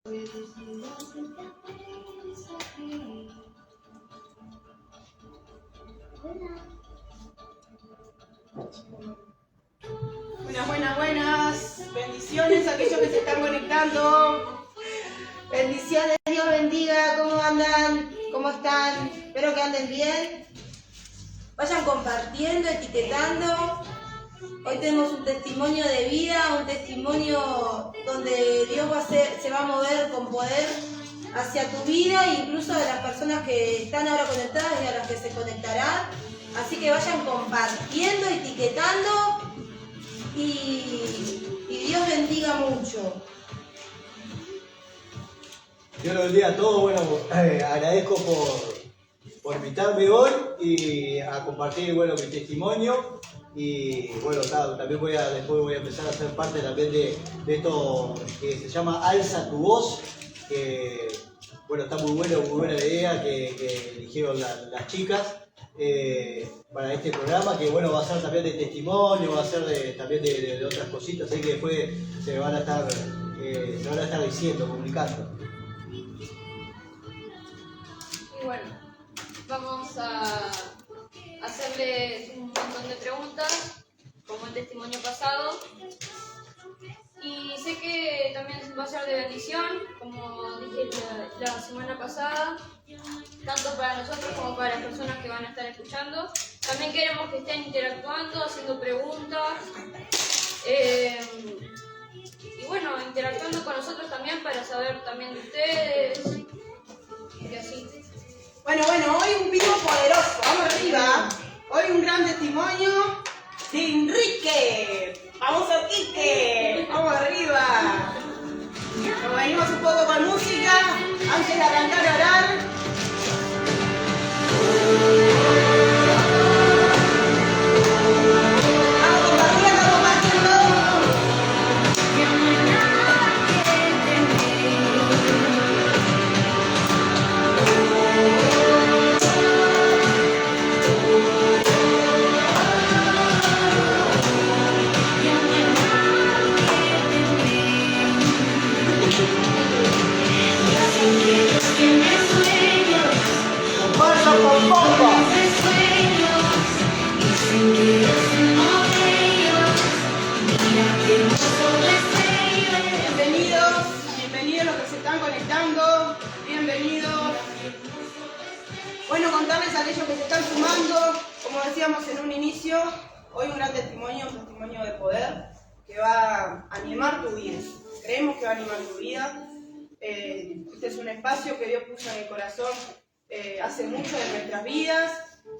Buenas. Bendiciones a aquellos que se están conectando. Bendiciones, Dios bendiga. ¿Cómo andan? ¿Cómo están? Espero que anden bien. Vayan compartiendo, etiquetando. Hoy tenemos un testimonio de vida, un testimonio donde Dios se va a mover con poder hacia tu vida, incluso a las personas que están ahora conectadas y a las que se conectarán. Así que vayan compartiendo, etiquetando y Dios bendiga mucho. Dios los bendiga a todos. Bueno, agradezco por invitarme hoy y a compartir, bueno, mi testimonio. Y bueno, también después voy a empezar a ser parte también de esto que se llama Alza tu Voz, que bueno, está muy buena la idea que eligieron las chicas para este programa, que bueno, va a ser también de testimonio, va a ser también de otras cositas, así que después se van a estar diciendo, comunicando. Y bueno, vamos a hacerles un montón de preguntas, como el testimonio pasado. Y sé que también va a ser de bendición, como dije la semana pasada, tanto para nosotros como para las personas que van a estar escuchando. También queremos que estén interactuando, haciendo preguntas. Y bueno, interactuando con nosotros también para saber también de ustedes. Y así. Bueno, hoy un video poderoso, vamos arriba. Hoy un gran testimonio de Enrique. Vamos a Quique, vamos arriba. Nos venimos un poco con música antes de arrancar a orar. Bienvenidos los que se están conectando, bienvenidos. Bueno, contarles a aquellos que se están sumando, como decíamos en un inicio, hoy un gran testimonio, un testimonio de poder que va a animar tu vida. Creemos que va a animar tu vida. Este es un espacio que Dios puso en el corazón hace mucho de nuestras vidas.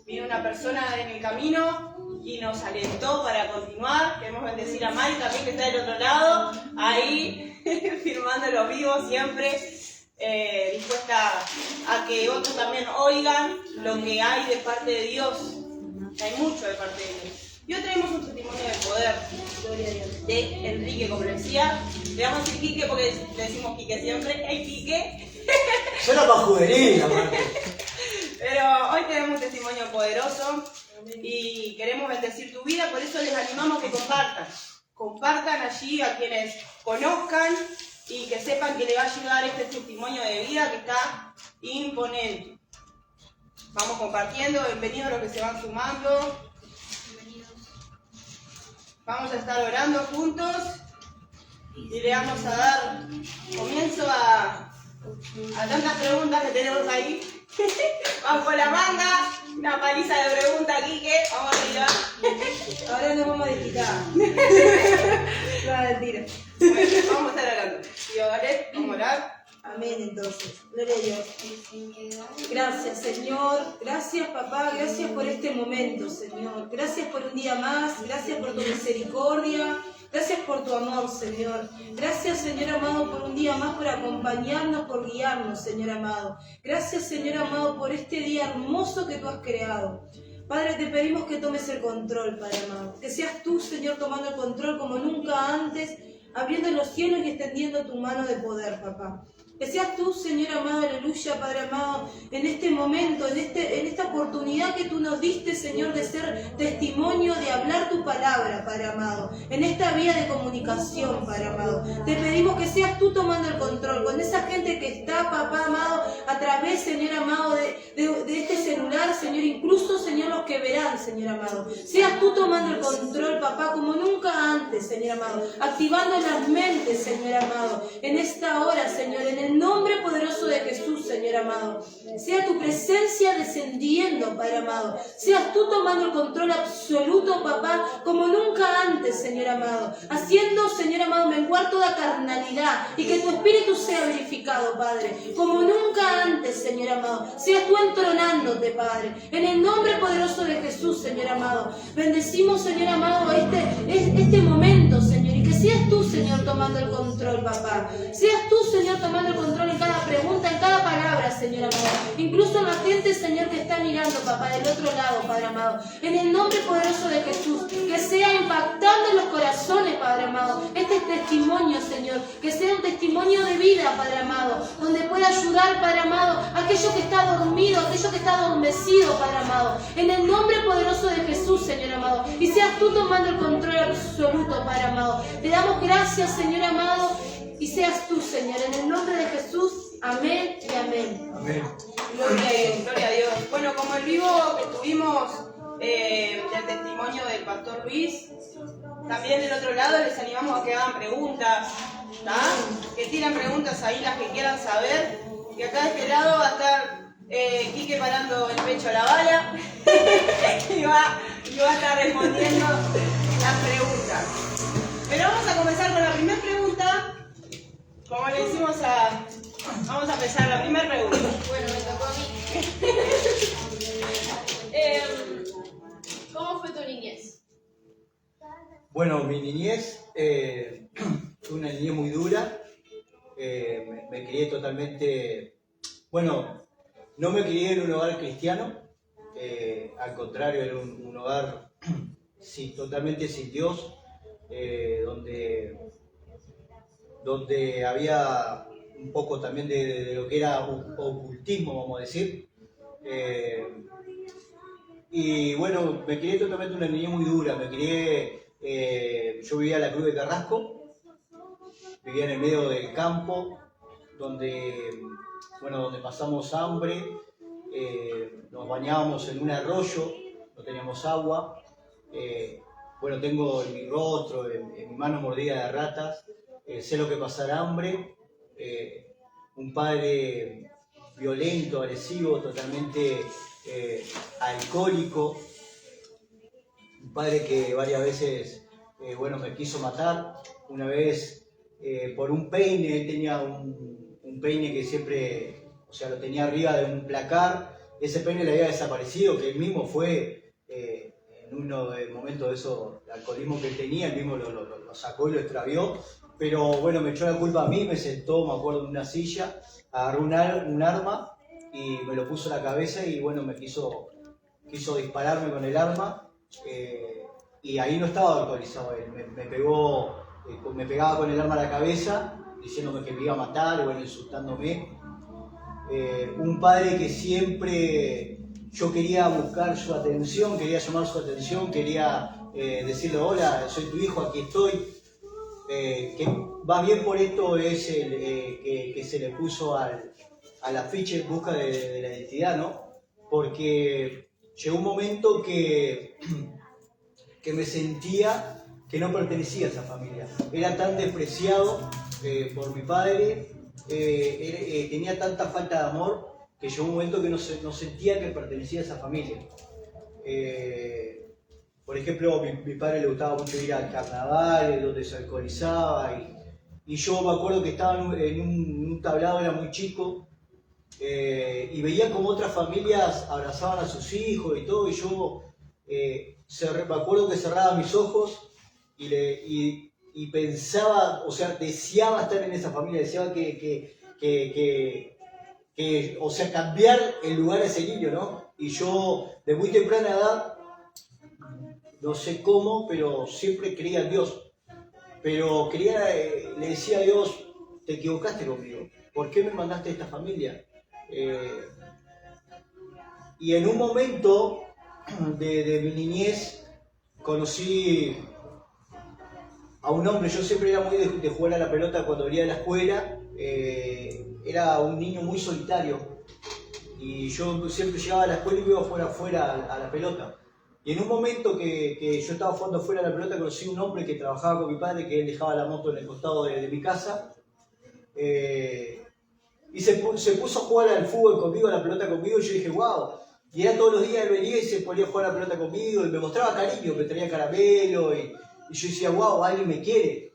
Vino una persona en el camino y nos alentó para continuar. Queremos bendecir a Mari también, que está del otro lado, ahí firmando los vivos siempre, dispuesta a que otros también oigan lo que hay de parte de Dios. Hay mucho de parte de Dios. Y hoy traemos un testimonio de poder de Enrique, como le decía. Le vamos a decir Quique porque le decimos Quique siempre. ¡Hey, Quique! Suena más juvenil, aparte. Pero hoy tenemos un testimonio poderoso y queremos bendecir tu vida, por eso les animamos que compartan. Compartan allí a quienes conozcan y que sepan que le va a ayudar este testimonio de vida que está imponente. Vamos compartiendo, bienvenidos a los que se van sumando. Vamos a estar orando juntos y le vamos a dar comienzo a tantas preguntas que tenemos ahí. Vamos con la manga, una paliza de preguntas, Quique, vamos arriba. Ahora nos vamos a disquitar. No, mentira. Bueno, vamos a estar orando. Dios, ¿vale? Vamos a orar. Amén, entonces. Gloria a Dios. Gracias, Señor. Gracias, papá. Gracias por este momento, Señor. Gracias por un día más. Gracias por tu misericordia. Gracias por tu amor, Señor. Gracias, Señor amado, por un día más, por acompañarnos, por guiarnos, Señor amado. Gracias, Señor amado, por este día hermoso que tú has creado. Padre, te pedimos que tomes el control, Padre amado. Que seas tú, Señor, tomando el control como nunca antes. abriendo los cielos y extendiendo tu mano de poder, papá. Que seas tú, Señor amado, aleluya, Padre amado, en este momento, en esta oportunidad que tú nos diste, Señor, de ser testimonio, de hablar tu palabra, Padre amado, en esta vía de comunicación, Padre amado. Te pedimos que seas tú tomando el control con esa gente que está, papá amado, a través, Señor amado, de este celular, Señor, incluso, Señor, los que verán, Señor amado. Seas tú tomando el control, papá, como nunca antes, Señor amado, activando las mentes, Señor amado, en esta hora, Señor, en el nombre poderoso de Jesús, Señor amado. Sea tu presencia descendiendo, Padre amado. Seas tú tomando el control absoluto, papá, como nunca antes, Señor amado. Haciendo, Señor amado, menguar toda carnalidad y que tu espíritu sea verificado, Padre, como nunca antes, Señor amado. Seas tú entronándote, Padre, en el nombre poderoso de Jesús, Señor amado. Bendecimos, Señor amado, este momento, Señor, y que seas tú, Señor, tomando el control, papá. Seas tú, Señor, tomando el control en cada pregunta, en cada palabra, Señor amado. Incluso en la gente, Señor, que está mirando, papá, del otro lado, Padre amado. En el nombre poderoso de Jesús, que sea impactando en los corazones, Padre amado, este testimonio, Señor, que sea un testimonio de vida, Padre amado, donde pueda ayudar, Padre amado, a aquello que está dormido, aquello que está adormecido, Padre amado. En el nombre poderoso de Jesús, Señor amado. Y seas tú tomando el control absoluto, Padre amado. Te damos gracias, Señor amado, y seas tú, Señor, en el nombre de Jesús. Amén y amén. Amén. Gloria a Dios. Bueno, como el vivo que tuvimos del testimonio del pastor Luis, también del otro lado les animamos a que hagan preguntas, ¿tá? Que tiren preguntas ahí las que quieran saber. Y acá de este lado va a estar Quique parando el pecho a la bala y va a estar respondiendo las preguntas. Pero vamos a comenzar con la primera pregunta. Como le decimos vamos a empezar la primera pregunta. Bueno, me tocó a mí. ¿Cómo fue tu niñez? Bueno, mi niñez fue una niñez muy dura. Me crié totalmente... Bueno, no me crié en un hogar cristiano. Al contrario, era un hogar totalmente sin Dios. Donde había un poco también de lo que era ocultismo, vamos a decir. Y bueno, me crié totalmente una niñez muy dura. Me crié, yo vivía en la Cruz de Carrasco, vivía en el medio del campo, donde pasamos hambre, nos bañábamos en un arroyo, no teníamos agua. Tengo en mi rostro, en mi mano mordida de ratas. Sé lo que pasar hambre, un padre violento, agresivo, totalmente alcohólico, un padre que varias veces me quiso matar. Una vez por un peine, él tenía un peine que siempre, lo tenía arriba de un placar. Ese peine le había desaparecido, que él mismo fue en uno de momentos de eso, el alcoholismo que él tenía, él mismo lo sacó y lo extravió. Pero bueno, me echó la culpa a mí, me sentó, me acuerdo, en una silla, agarró un arma y me lo puso en la cabeza y bueno, me quiso dispararme con el arma. Y ahí no estaba alcoholizado él, me pegaba con el arma a la cabeza, diciéndome que me iba a matar, insultándome. Un padre que siempre yo quería buscar su atención, quería llamar su atención, quería decirle: hola, soy tu hijo, aquí estoy. Que va bien por esto es el que se le puso al afiche en busca de la identidad, ¿no? Porque llegó un momento que me sentía que no pertenecía a esa familia. Era tan despreciado por mi padre, tenía tanta falta de amor, que llegó un momento que no sentía que pertenecía a esa familia. Por ejemplo, a mi padre le gustaba mucho ir al carnaval, donde se alcoholizaba, y yo me acuerdo que estaba en un tablado, era muy chico, y veía como otras familias abrazaban a sus hijos y todo, y yo me acuerdo que cerraba mis ojos y pensaba, deseaba estar en esa familia, deseaba cambiar el lugar a ese niño, ¿no? Y yo, de muy temprana edad, no sé cómo, pero siempre creía en Dios. pero le decía a Dios, te equivocaste conmigo, ¿por qué me mandaste a esta familia? Y en un momento de mi niñez conocí a un hombre. Yo siempre era muy de jugar a la pelota cuando venía de la escuela. Era un niño muy solitario y yo siempre llegaba a la escuela y iba a jugar afuera a la pelota. Y en un momento que yo estaba jugando afuera a la pelota, conocí a un hombre que trabajaba con mi padre, que él dejaba la moto en el costado de mi casa. Y se puso a jugar al fútbol conmigo, a la pelota conmigo, y yo dije, wow. Y era todos los días, él venía y se ponía a jugar a la pelota conmigo, y me mostraba cariño, me traía caramelo, y yo decía, wow, alguien me quiere.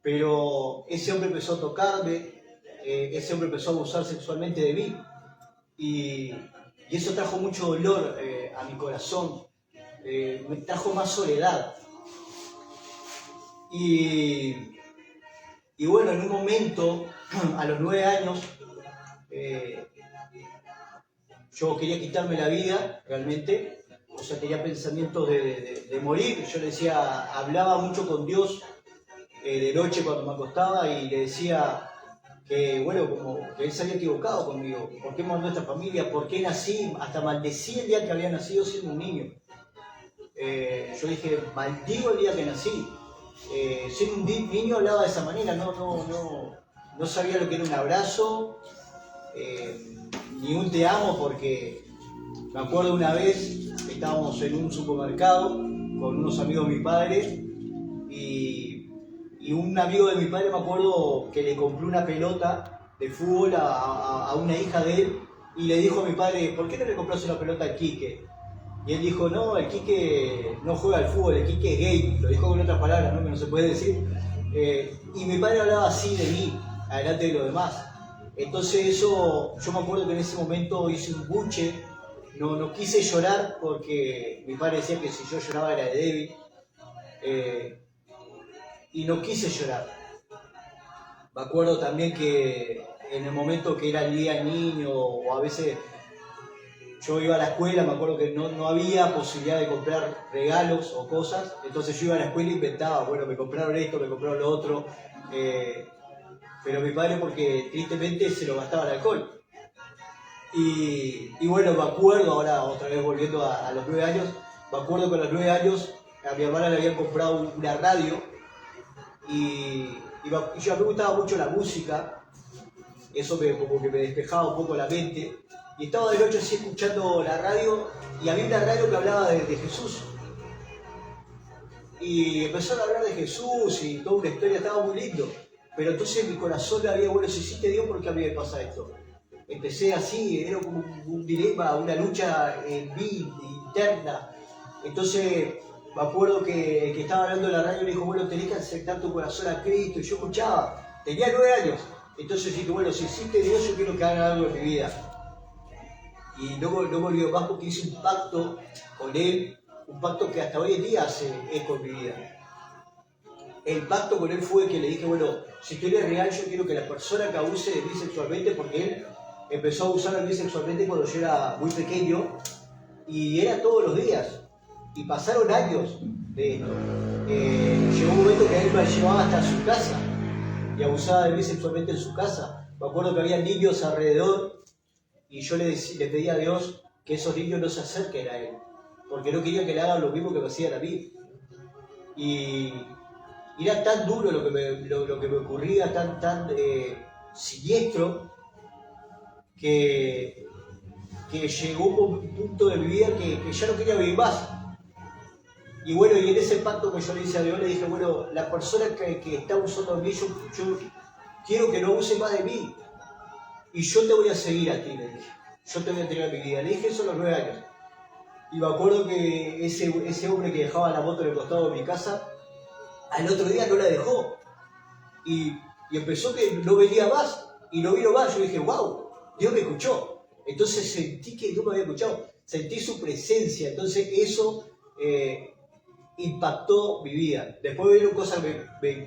Pero ese hombre empezó a tocarme, ese hombre empezó a abusar sexualmente de mí, y eso trajo mucho dolor a mi corazón, me trajo más soledad. Y bueno, en un momento, a los 9 años, yo quería quitarme la vida, realmente. O sea, tenía pensamientos de morir. Yo le decía, hablaba mucho con Dios de noche cuando me acostaba y le decía que, bueno, como que él se había equivocado conmigo. ¿Por qué me mandó a esta familia? ¿Por qué nací? Hasta maldecí el día que había nacido siendo un niño. Yo dije, maldigo el día que nací. Siendo un niño hablaba de esa manera, no sabía lo que era un abrazo, ni un te amo, porque me acuerdo una vez, estábamos en un supermercado con unos amigos de mi padre y un amigo de mi padre, me acuerdo que le compró una pelota de fútbol a una hija de él y le dijo a mi padre, ¿por qué no le compras una pelota al Quique? Y él dijo, no, el Quique no juega al fútbol, el Quique es gay. Lo dijo con otras palabras, ¿no? Que no se puede decir. Y mi padre hablaba así de mí, adelante de los demás. Entonces eso, yo me acuerdo que en ese momento hice un buche, no quise llorar porque mi padre decía que si yo lloraba era de débil. Y no quise llorar. Me acuerdo también que en el momento que era el día niño o a veces... Yo iba a la escuela, me acuerdo que no había posibilidad de comprar regalos o cosas, entonces yo iba a la escuela e inventaba, bueno, me compraron esto, me compraron lo otro, pero mi padre porque tristemente se lo gastaba en alcohol. Y bueno, me acuerdo, ahora otra vez volviendo a los 9 años, me acuerdo que a los 9 años a mi hermana le habían comprado una radio y yo, a mí me gustaba mucho la música, eso como que me despejaba un poco la mente. Y estaba de noche así escuchando la radio y había una radio que hablaba de Jesús. Y empezaron a hablar de Jesús y toda una historia, estaba muy lindo. Pero entonces en mi corazón había, bueno, si existe Dios, ¿por qué a mí me pasa esto? Empecé así, era como un dilema, una lucha en mí, interna. Entonces me acuerdo que el que estaba hablando de la radio me dijo, bueno, tenés que aceptar tu corazón a Cristo. Y yo escuchaba, tenía 9 años. Entonces dije, bueno, si existe Dios, yo quiero que haga algo en mi vida. Y no me olvido más porque hice un pacto con él, un pacto que hasta hoy en día hace eco en mi vida. El pacto con él fue que le dije, bueno, si tú eres real, yo quiero que la persona que abuse de mí sexualmente, porque él empezó a abusar de mí sexualmente cuando yo era muy pequeño, y era todos los días, y pasaron años de esto. Llegó un momento que él me llevaba hasta su casa, y abusaba de mí sexualmente en su casa. Me acuerdo que había niños alrededor, y yo le pedía a Dios que esos niños no se acerquen a él, porque no quería que le hagan lo mismo que me hacían a mí. Y era tan duro lo que me ocurría, tan siniestro, que llegó un punto de mi vida que ya no quería vivir más. Y bueno, y en ese pacto que yo le hice a Dios, le dije, bueno, la persona que está abusando de mí, yo quiero que no abuse más de mí. Y yo te voy a seguir a ti, le dije. Yo te voy a entregar mi vida. Le dije eso a los 9 años. Y me acuerdo que ese hombre que dejaba la moto en el costado de mi casa, al otro día no la dejó. Y empezó que no venía más. Y no vino más. Yo dije, wow, Dios me escuchó. Entonces sentí que Dios me había escuchado. Sentí su presencia. Entonces eso impactó mi vida. Después vieron cosas que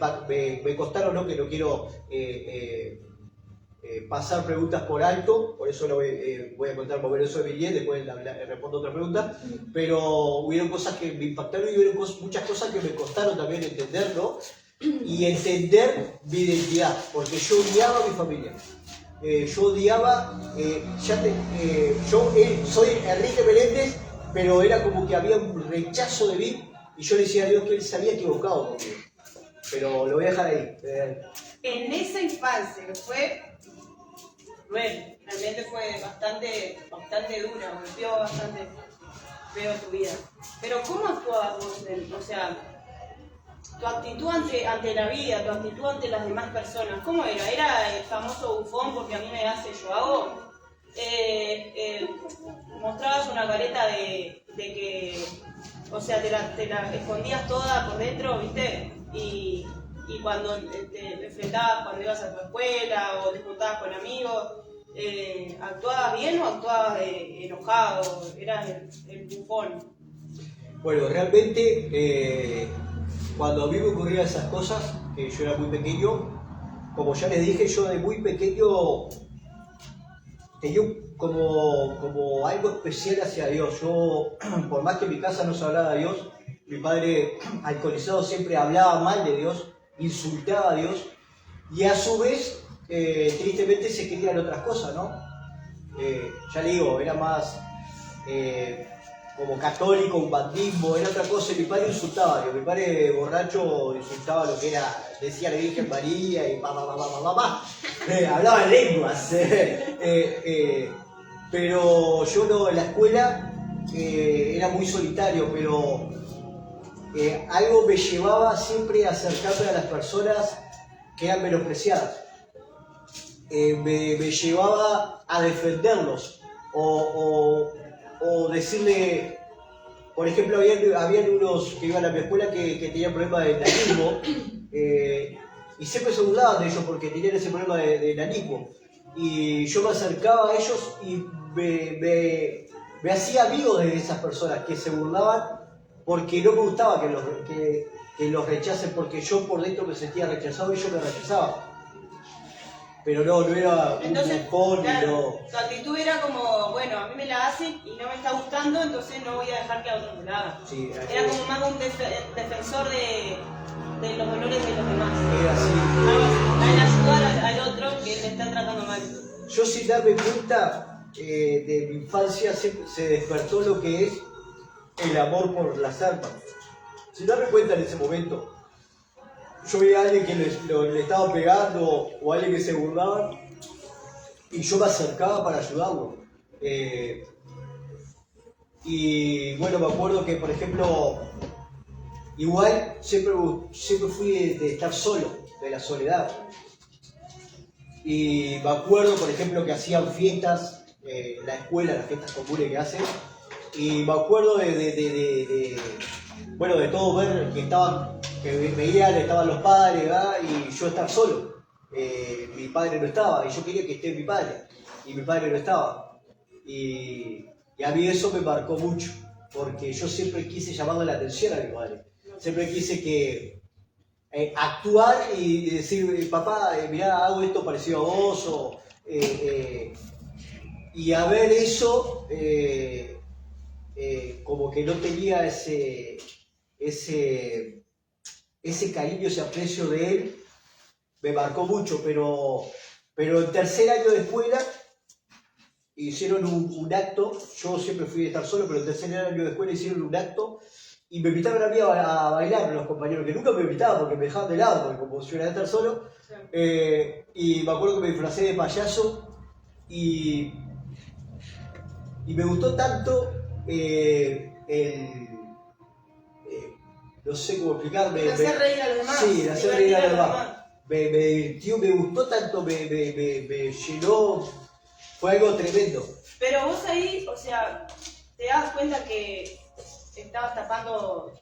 me costaron, ¿no? Que no quiero... pasar preguntas por alto, por eso voy a contar por eso de mi vida, después respondo otra pregunta, pero hubieron cosas que me impactaron y hubieron muchas cosas que me costaron también entender, ¿no? y entender mi identidad, porque yo odiaba a mi familia. Yo odiaba, soy Enrique Meléndez, pero era como que había un rechazo de mí y yo le decía a Dios que él se había equivocado conmigo. Pero lo voy a dejar ahí. En esa infancia, que fue cruel, realmente fue bastante dura, golpeó bastante feo tu vida. Pero ¿cómo actuabas vos? O sea, tu actitud ante la vida, tu actitud ante las demás personas, ¿cómo era? ¿Era el famoso bufón porque a mí me hace yo hago? ¿Mostrabas una careta de que, o sea, te la escondías toda por dentro, viste? Y cuando te enfrentabas, cuando ibas a tu escuela o te juntabas con amigos, ¿actuabas bien o actuabas enojado? ¿Eras el bufón? Bueno, realmente cuando a mí me ocurrían esas cosas, que yo era muy pequeño, como ya les dije, yo de muy pequeño tenía como algo especial hacia Dios. Yo, por más que en mi casa no se hablaba de Dios, mi padre alcoholizado siempre hablaba mal de Dios, insultaba a Dios, y a su vez, tristemente se querían otras cosas, ¿no? Ya le digo, era más como católico, un bandismo, era otra cosa, y mi padre insultaba a Dios. Mi padre borracho insultaba lo que era, decía la Virgen María y hablaba en lenguas. Pero yo no, en la escuela era muy solitario, pero algo me llevaba siempre a acercarme a las personas que eran menospreciadas. Me llevaba a defenderlos o decirle, por ejemplo, habían unos que iban a mi escuela que tenían problemas de enanismo y siempre se burlaban de ellos porque tenían ese problema de enanismo. Y yo me acercaba a ellos y me hacía amigo de esas personas que se burlaban porque no me gustaba que los rechacen, porque yo por dentro me sentía rechazado y yo me rechazaba. Pero no era un bufón, claro, tu actitud era como, bueno, a mí me la hacen y no me está gustando, entonces no voy a dejar que a otros me la hagan. Sí, era como más un defensor de los dolores de los demás. Era así. Algo así, al ayudar al otro que le están tratando mal. Yo sin darme cuenta de mi infancia se despertó lo que es el amor por las armas. Sin darme cuenta en ese momento, yo veía a alguien que le estaba pegando o a alguien que se burlaba y yo me acercaba para ayudarlo. Y bueno, me acuerdo que, por ejemplo, igual siempre fui de estar solo, de la soledad. Y me acuerdo, por ejemplo, que hacían fiestas en la escuela, las fiestas comunes que hacen, y me acuerdo de todo ver que veían, estaban los padres, ¿verdad? Y yo estar solo. Mi padre no estaba, y yo quería que esté mi padre, y mi padre no estaba. Y a mí eso me marcó mucho, porque yo siempre quise llamarle la atención a mi padre. Siempre quise actuar y decir, papá, mirá, hago esto parecido a vos, y a ver eso, como que no tenía ese cariño, ese aprecio de él, me marcó mucho, pero en tercer año de escuela hicieron un acto, yo siempre fui de estar solo, pero en tercer año de escuela hicieron un acto y me invitaron a mí a bailar los compañeros, que nunca me invitaban porque me dejaban de lado, porque como yo era de estar solo, y me acuerdo que me disfracé de payaso y me gustó tanto no sé cómo explicarme. De hacer reír a los demás. Sí, de hacer reír a los demás. Me divirtió, me gustó tanto, me llenó, fue algo tremendo. Pero vos ahí, o sea, te das cuenta que estabas tapando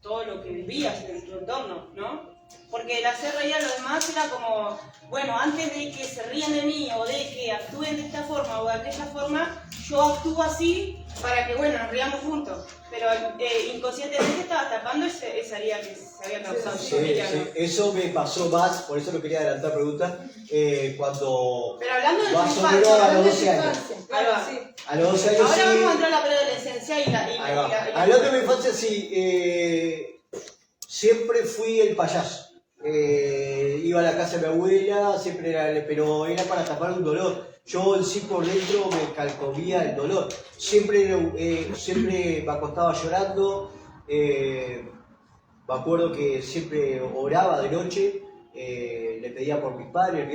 todo lo que vivías en tu entorno, ¿no? Porque el hacer reír a los demás era como, bueno, antes de que se rían de mí o de que actúen de esta forma o de aquella forma, yo actúo así para que, bueno, nos riamos juntos. Pero inconscientemente estabas tapando esa herida que se había causado. Sí, eso me pasó más, por eso no quería adelantar preguntas, cuando pero hablando de más tu o menos infancia, a los 12 años. Claro, sí. A los 12 años Ahora sí. vamos a entrar a la preadolescencia y la Hablando de mi infancia, sí, siempre fui el payaso. iba a la casa de mi abuela, siempre pero era para tapar un dolor. Yo en sí por dentro me calcomía el dolor. Siempre me acostaba llorando. Me acuerdo que siempre oraba de noche, le pedía por mis padres,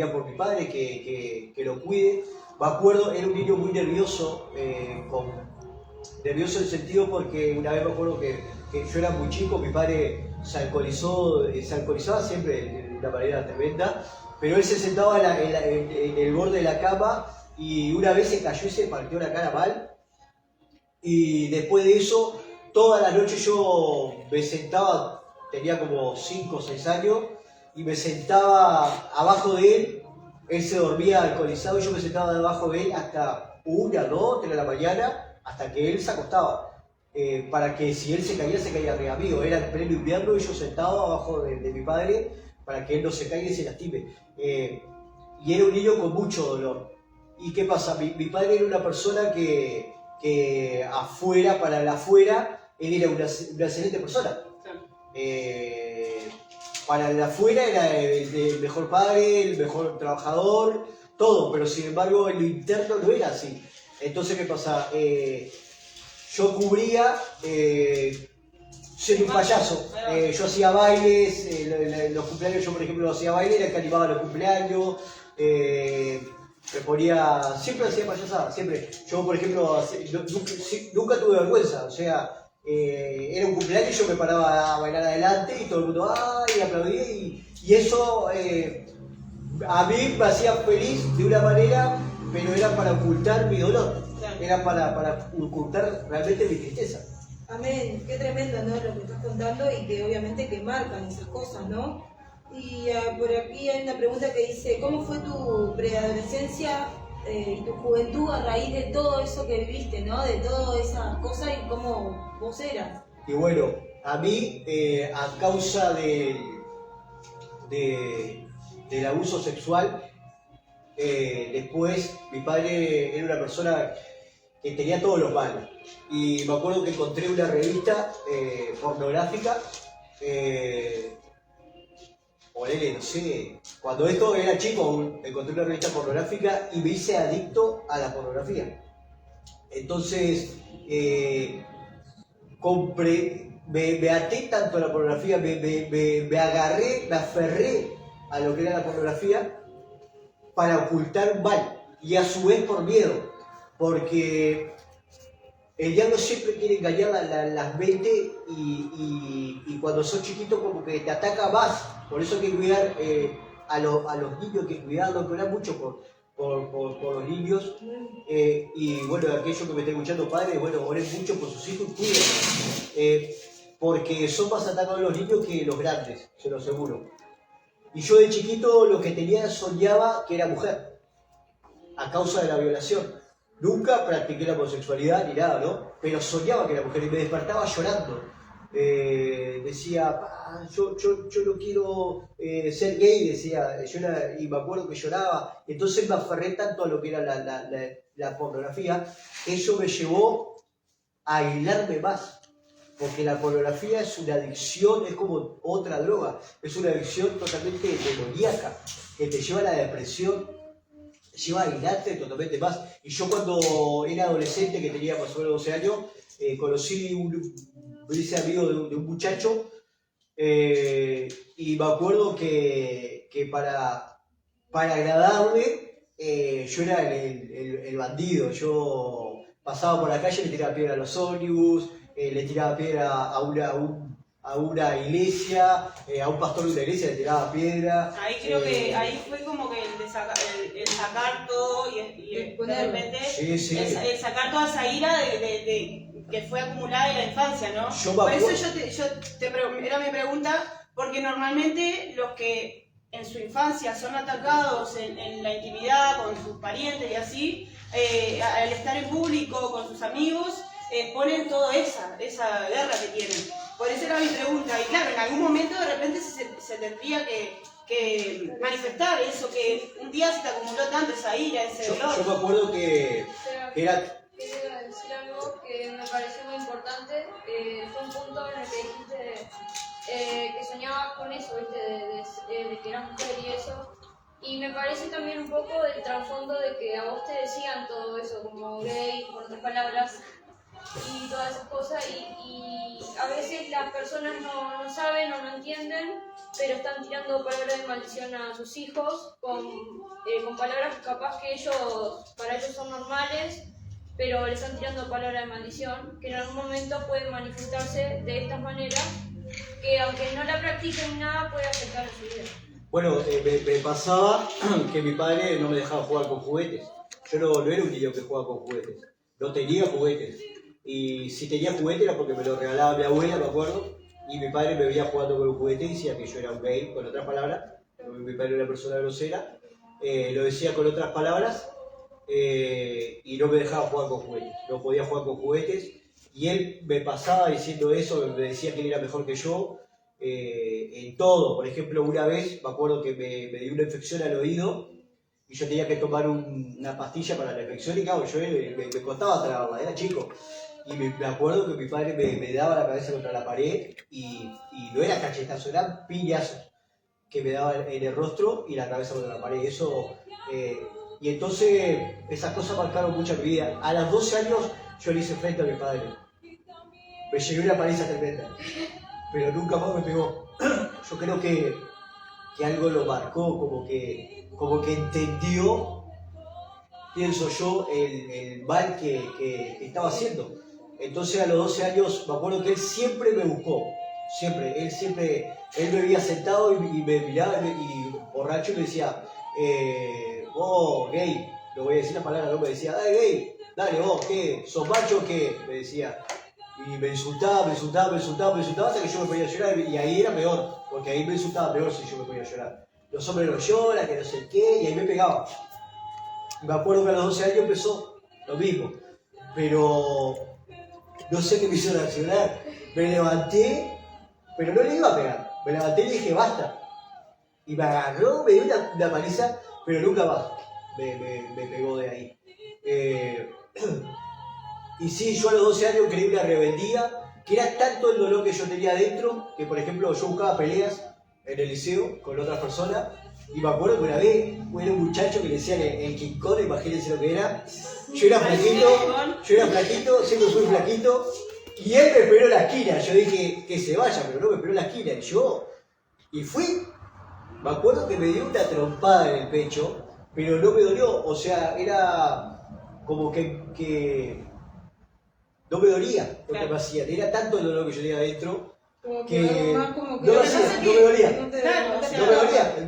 que lo cuide. Me acuerdo, era un niño muy nervioso, nervioso en el sentido porque una vez me acuerdo que yo era muy chico, mi padre se alcoholizaba siempre de una manera tremenda, pero él se sentaba en el borde de la cama y una vez se cayó y se partió la cara mal. Y después de eso, todas las noches yo me sentaba, tenía como 5 o 6 años, y me sentaba abajo de él se dormía alcoholizado y yo me sentaba debajo de él hasta 1, 2, 3 de la mañana, hasta que él se acostaba. Para que si él se caía arriba mío. Era en pleno invierno y yo sentado abajo de mi padre para que él no se caiga y se lastime. Y era un niño con mucho dolor. ¿Y qué pasa? Mi padre era una persona que afuera, para el afuera, él era una excelente persona. Para el afuera era el mejor padre, el mejor trabajador, todo, pero sin embargo en lo interno no era así. Entonces, ¿qué pasa? Yo cubría siendo un payaso. Yo hacía bailes, los cumpleaños, yo por ejemplo hacía bailes, era el que animaba los cumpleaños. Me ponía, siempre hacía payasada, siempre. Yo por ejemplo nunca tuve vergüenza, o sea, era un cumpleaños y yo me paraba a bailar adelante y todo el mundo ¡ay! Aplaudía y eso a mí me hacía feliz de una manera, pero era para ocultar mi dolor. Era para ocultar realmente mi tristeza. Amén, qué tremendo, ¿no? Lo que estás contando y que obviamente que marcan esas cosas, ¿no? Y por aquí hay una pregunta que dice, ¿cómo fue tu preadolescencia y tu juventud a raíz de todo eso que viviste, ¿no? De todas esas cosas y cómo vos eras. Y bueno, a mí, a causa del abuso sexual, después mi padre era una persona que tenía todos los males. Y me acuerdo que encontré una revista pornográfica, no sé, cuando esto era chico, encontré una revista pornográfica y me hice adicto a la pornografía. Entonces, me até tanto a la pornografía, me agarré, me aferré a lo que era la pornografía para ocultar un mal y a su vez por miedo, porque el diablo siempre quiere engañar las mentes y cuando sos chiquito como que te ataca más. Por eso hay que cuidar a los niños, hay que cuidarlos, cuidar mucho por los niños. Y bueno, aquellos que me estén escuchando padres, bueno, oren mucho por sus hijos y cuídenlos. Porque son más atacados los niños que los grandes, se lo aseguro. Y yo de chiquito lo que tenía soñaba que era mujer, a causa de la violación. Nunca practiqué la homosexualidad ni nada, ¿no? Pero soñaba que era mujer y me despertaba llorando. Decía, yo no quiero ser gay, decía. Y me acuerdo que lloraba. Entonces me aferré tanto a lo que era la pornografía, que eso me llevó a aislarme más. Porque la pornografía es una adicción, es como otra droga. Es una adicción totalmente demoníaca, que te lleva a la depresión, te lleva a aislarte totalmente más. Y yo cuando era adolescente, que tenía más o menos 12 años, conocí me hice amigo de un muchacho y me acuerdo que para agradarle yo era el bandido. Yo pasaba por la calle y le tiraba piedra a los ómnibus, le tiraba piedra a una iglesia, a un pastor de una iglesia le tiraba piedra. Ahí creo que ahí fue como que el sacar todo y realmente sí. el sacar toda esa ira que fue acumulada en la infancia, ¿no? Por eso era mi pregunta, porque normalmente los que en su infancia son atacados en la intimidad con sus parientes y así, al estar en público con sus amigos, ponen toda esa guerra que tienen. Por eso era mi pregunta. Y claro, en algún momento de repente se tendría que manifestar eso, que un día se te acumuló tanto esa ira, ese dolor. Yo me acuerdo que era... Quería decir algo que me pareció muy importante. Fue un punto en el que dijiste que soñaba con eso, ¿viste? De que era mujer y eso. Y me parece también un poco del trasfondo de que a vos te decían todo eso, como gay, por otras palabras, y todas esas cosas, y a veces las personas no saben o no entienden, pero están tirando palabras de maldición a sus hijos con palabras capaz que para ellos son normales, pero le están tirando palabras de maldición, que en algún momento pueden manifestarse de estas maneras, que aunque no la practiquen nada, puede afectar a su vida. Bueno, me pasaba que mi padre no me dejaba jugar con juguetes. Yo no era un niño que jugaba con juguetes. No tenía juguetes. Y si tenía juguetes era porque me lo regalaba mi abuela, me acuerdo. Y mi padre me veía jugando con un juguete y decía que yo era un gay, con otras palabras. Mi padre era una persona grosera. Lo decía con otras palabras. Y no me dejaba jugar con juguetes. No podía jugar con juguetes. Y él me pasaba diciendo eso, me decía que él era mejor que yo. En todo, por ejemplo, una vez me acuerdo que me dio una infección al oído y yo tenía que tomar una pastilla para la infección y claro, yo me costaba tragarla, era chico. Y me acuerdo que mi padre me daba la cabeza contra la pared y no era cachetazo, eran piñazos que me daban en el rostro y la cabeza contra la pared. Eso, y entonces esas cosas marcaron mucho mi vida. A los 12 años yo le hice frente a mi padre. Me llevé una paliza tremenda. Pero nunca más me pegó. Yo creo que algo lo marcó, como que entendió, pienso yo, el mal que estaba haciendo. Entonces a los 12 años me acuerdo que él siempre me buscó, él me veía sentado y me miraba y borracho y me decía, vos gay, no voy a decir la palabra, no me decía, dale gay, dale vos, ¿qué? ¿Sos macho o qué? Me decía. Y me insultaba hasta que yo me ponía a llorar y ahí era peor, porque ahí me insultaba peor si yo me ponía a llorar. Los hombres no lloran, que no sé qué, y ahí me pegaba. Y me acuerdo que a los 12 años empezó lo mismo, pero no sé qué me hizo reaccionar. Me levanté, pero no le iba a pegar, me levanté y le dije basta. Y me agarró, me dio una paliza, pero nunca más me pegó de ahí. Y sí, yo a los 12 años creí una rebeldía, que era tanto el dolor que yo tenía adentro, que por ejemplo yo buscaba peleas en el liceo con otras personas, y me acuerdo que una vez era un muchacho que le decían el King Kong, imagínense lo que era. Yo era flaquito, siempre fui flaquito, y él me esperó en la esquina. Yo dije que se vaya, pero no me esperó en la esquina, y fui. Me acuerdo que me dio una trompada en el pecho, pero no me dolió, o sea, era como que no me dolía lo que me hacían, era tanto el dolor que yo tenía adentro que no me dolía,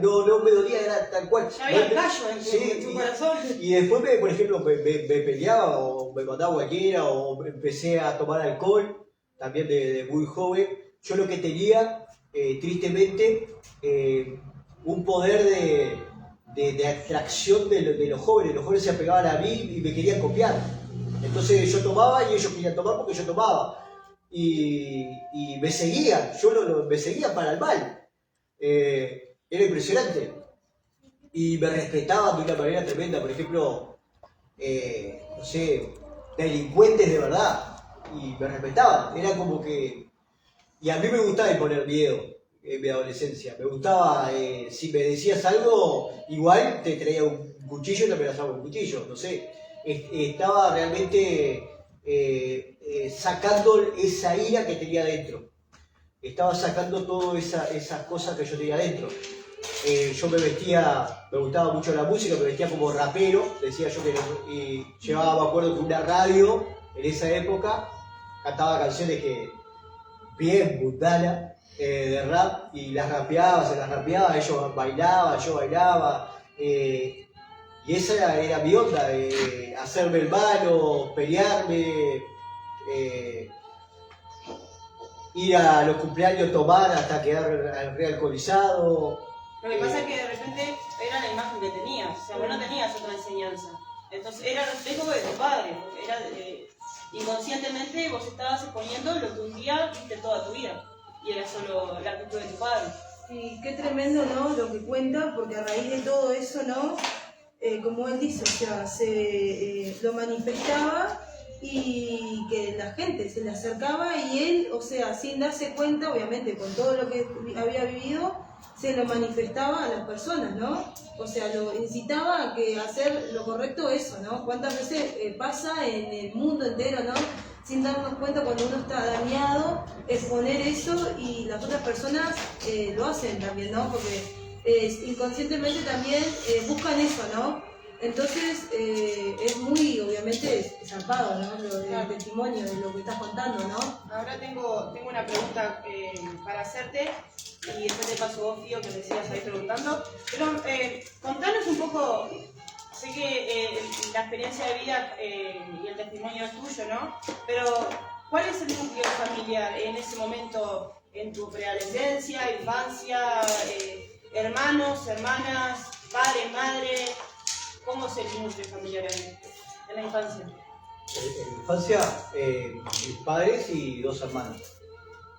no me dolía, era tal cual. Había callo en tu corazón. Y después, por ejemplo, me peleaba o me mataba cualquiera o empecé a tomar alcohol, también de muy joven. Yo lo que tenía, tristemente, un poder de atracción de los jóvenes se apegaban a mí y me querían copiar. Entonces yo tomaba y ellos querían tomar porque yo tomaba. Y me seguían, me seguían para el mal. Era impresionante. Y me respetaban de una manera tremenda. Por ejemplo, no sé, delincuentes de verdad. Y me respetaban. Era como que... Y a mí me gustaba imponer miedo en mi adolescencia. Me gustaba, si me decías algo, igual te traía un cuchillo y te amenazaba con un cuchillo, no sé. Estaba realmente sacando esa ira que tenía dentro. Estaba sacando todas esas cosas que yo tenía dentro. Yo me gustaba mucho la música, me vestía como rapero, decía yo y llevaba, me acuerdo, que una radio en esa época, cantaba canciones bien mundanas, de rap, y se las rapeaba, ellos bailaban, yo bailaba. Y esa era mi onda, hacerme el malo, pelearme, ir a los cumpleaños, tomar hasta quedar realcoholizado. Lo que pasa es que de repente era la imagen que tenías, o sea, vos no tenías otra enseñanza. Entonces era reflejo de tu padre, era inconscientemente vos estabas exponiendo lo que un día viste toda tu vida, y era solo la actitud de tu padre. Y qué tremendo, ¿no? Lo que cuenta, porque a raíz de todo eso, ¿no? Como él dice, o sea, lo manifestaba y que la gente se le acercaba y él, o sea, sin darse cuenta, obviamente con todo lo que había vivido, se lo manifestaba a las personas, ¿no? O sea, lo incitaba a que hacer lo correcto eso, ¿no? ¿Cuántas veces pasa en el mundo entero, ¿no? Sin darnos cuenta cuando uno está dañado, exponer eso y las otras personas lo hacen también, ¿no? Porque inconscientemente también buscan eso, ¿no? Entonces es muy, obviamente, zarpado, ¿no? Lo del testimonio, de lo que estás contando, ¿no? Ahora tengo una pregunta para hacerte y después te paso vos, Fío, que me sigas ahí preguntando. Pero contanos un poco, sé que la experiencia de vida y el testimonio es tuyo, ¿no? Pero, ¿cuál es el núcleo familiar en ese momento, en tu preadolescencia, infancia, hermanos, hermanas, padre, madre? ¿Cómo es el núcleo familiar en la infancia? En mi infancia, mis padres y 2 hermanos.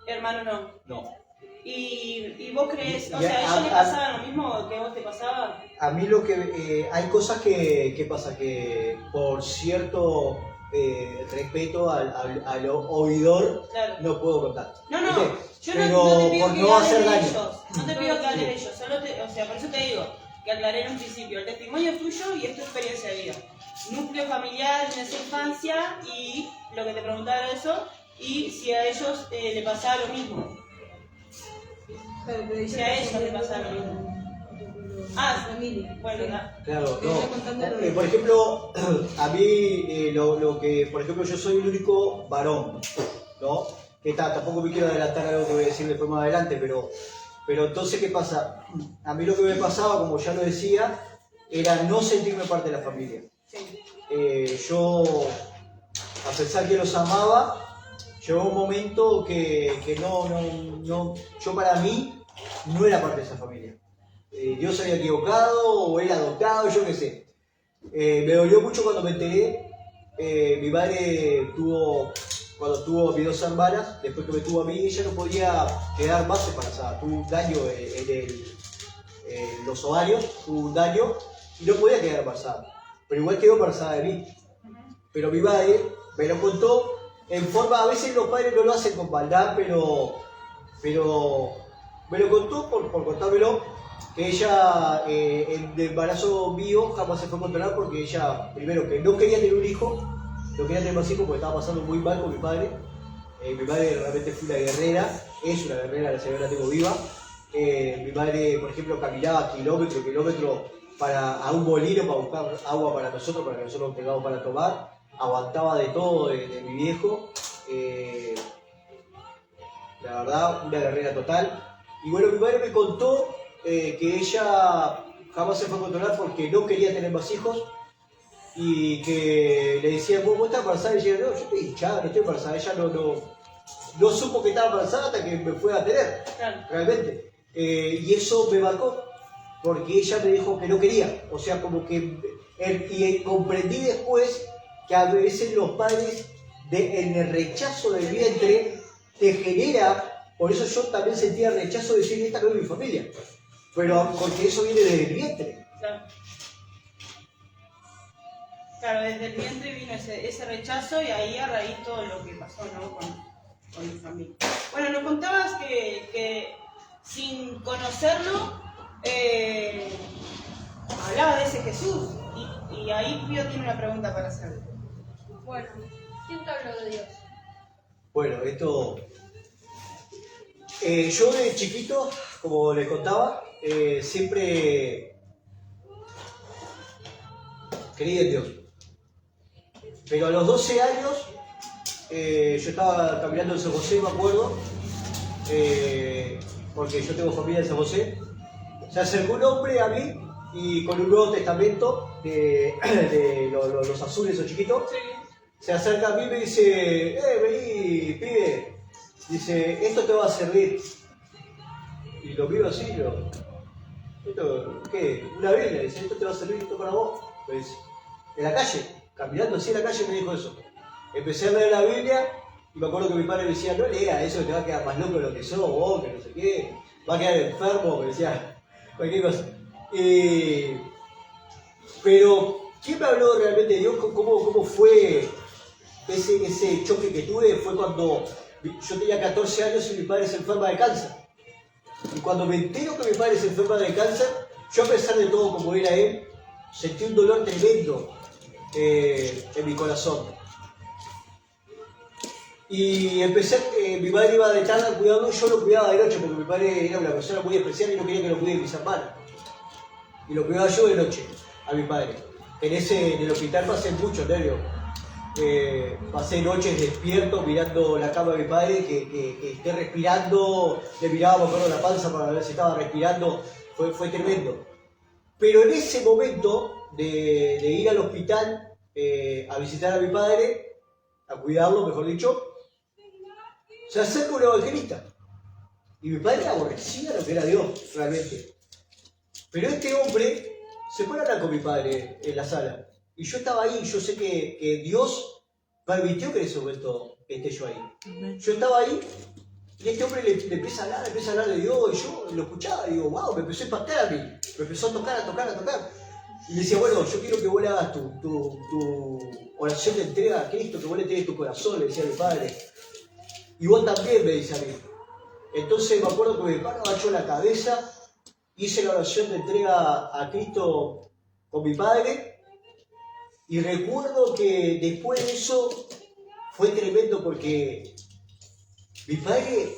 Hermano no. No. ¿Y vos crees, o Ya, sea, a ellos les pasaba lo mismo que a vos te pasaba? A mí lo que... hay cosas que pasa, que por cierto respeto al oidor, Claro. no puedo contar. No, ¿Viste? yo Pero no te pido por que no hables hacer de daño. ellos, no te pido que hables de ellos, solo o sea, por eso te digo, que aclaré en un principio, el testimonio es tuyo y es tu experiencia de vida. Núcleo familiar en esa infancia y lo que te preguntaba era eso, y si a ellos le pasaba lo mismo. Claro, pero Si a ellos le pasaba lo mismo. Ah, familia. Bueno, Sí. nada. Claro, Te estoy contando lo de- por ejemplo, a mí lo que, por ejemplo, yo soy el único varón, ¿no? Que tampoco me quiero adelantar a algo que voy a decir después más adelante, pero entonces, ¿qué pasa? A mí lo que me pasaba, como ya lo decía, era no sentirme parte de la familia. Sí. Yo, a pesar que los amaba, llegó un momento que no, yo para mí no era parte de esa familia. Dios se había equivocado o era adoptado, yo qué sé. Me dolió mucho cuando me enteré. Mi madre cuando tuvo mis 2 hermanas, después que me tuvo a mí, ella no podía quedar más embarazada. Tuvo un daño en los ovarios, tuvo un daño y no podía quedar embarazada. Pero igual quedó embarazada de mí. Pero mi madre me lo contó en forma, a veces los padres no lo hacen con maldad, pero me lo contó por contármelo, que ella, el embarazo mío jamás se fue a controlar porque ella, primero, que no quería tener un hijo, no quería tener más hijos porque estaba pasando muy mal con mi padre. Mi madre realmente fue una guerrera, es una guerrera, la señora la tengo viva. Mi madre, por ejemplo, caminaba kilómetros a un molino para buscar agua para que nosotros tengamos para tomar. Aguantaba de todo de mi viejo. La verdad, una guerrera total. Y bueno, mi madre me contó que ella jamás se fue a controlar porque no quería tener más hijos y que le decían, ¿vos estás embarazada? Y ella, no, yo estoy hinchada, no estoy embarazada. Ella no supo que estaba embarazada hasta que me fue a tener, realmente. Y eso me marcó, porque ella me dijo que no quería. O sea, como que... y comprendí después que a veces los padres, en el rechazo del vientre, te genera... Por eso yo también sentía rechazo de decir, esta no es mi familia. Pero porque eso viene desde el vientre. Claro, desde el vientre vino ese rechazo y ahí a raíz todo lo que pasó, ¿no? Con mi familia. Bueno, nos contabas que sin conocerlo hablaba de ese Jesús y ahí Pío tiene una pregunta para hacer. Bueno, ¿quién te habló de Dios? Bueno, esto... yo de chiquito, como les contaba, siempre creí en Dios. Pero a los 12 años, yo estaba caminando en San José, me acuerdo, porque yo tengo familia en San José. Se acercó un hombre a mí y con un Nuevo Testamento de los azules o chiquitos. Se acerca a mí y me dice, vení, pibe. Dice, esto te va a servir. Y lo miro así, ¿esto qué? Una Biblia. Dice, esto te va a servir, esto para vos. Me dice, en la calle, caminando así en la calle me dijo eso. Empecé a leer la Biblia y me acuerdo que mi padre me decía, no lea eso, que te va a quedar más loco de lo que sos vos, que no sé qué. Va a quedar enfermo, me decía, cualquier cosa. Pero, ¿quién me habló realmente de Dios? ¿Cómo fue ese choque que tuve fue cuando yo tenía 14 años y mi padre se enferma de cáncer. Y cuando me entero que mi padre se enferma de cáncer, yo a pesar de todo como era él, sentí un dolor tremendo en mi corazón. Y empecé, mi madre iba de tarde a cuidarlo y yo lo cuidaba de noche porque mi padre era una persona muy especial y no quería que lo cuiden mis hermanos. Y lo cuidaba yo de noche a mi padre. En el hospital pasé mucho nervios. Pasé noches despierto mirando la cama de mi padre que esté respirando, le mirábamos con la panza para ver si estaba respirando, fue tremendo. Pero en ese momento de ir al hospital a visitar a mi padre, a cuidarlo mejor dicho, se acerca un evangelista. Y mi padre aborrecía lo que era Dios, realmente. Pero este hombre se pone a hablar con mi padre en la sala. Y yo estaba ahí, yo sé que Dios permitió que en ese momento esté yo ahí. Yo estaba ahí y este hombre le empieza a hablar de Dios y yo lo escuchaba y digo, wow, me empezó a impactar a mí. Me empezó a tocar. Y le decía, bueno, yo quiero que vos le hagas tu oración de entrega a Cristo, que vos le entregues tu corazón, le decía a mi padre. Y vos también, me dice a mí. Entonces me acuerdo que mi padre agachó la cabeza, hice la oración de entrega a Cristo con mi padre. Y recuerdo que después de eso fue tremendo porque mi padre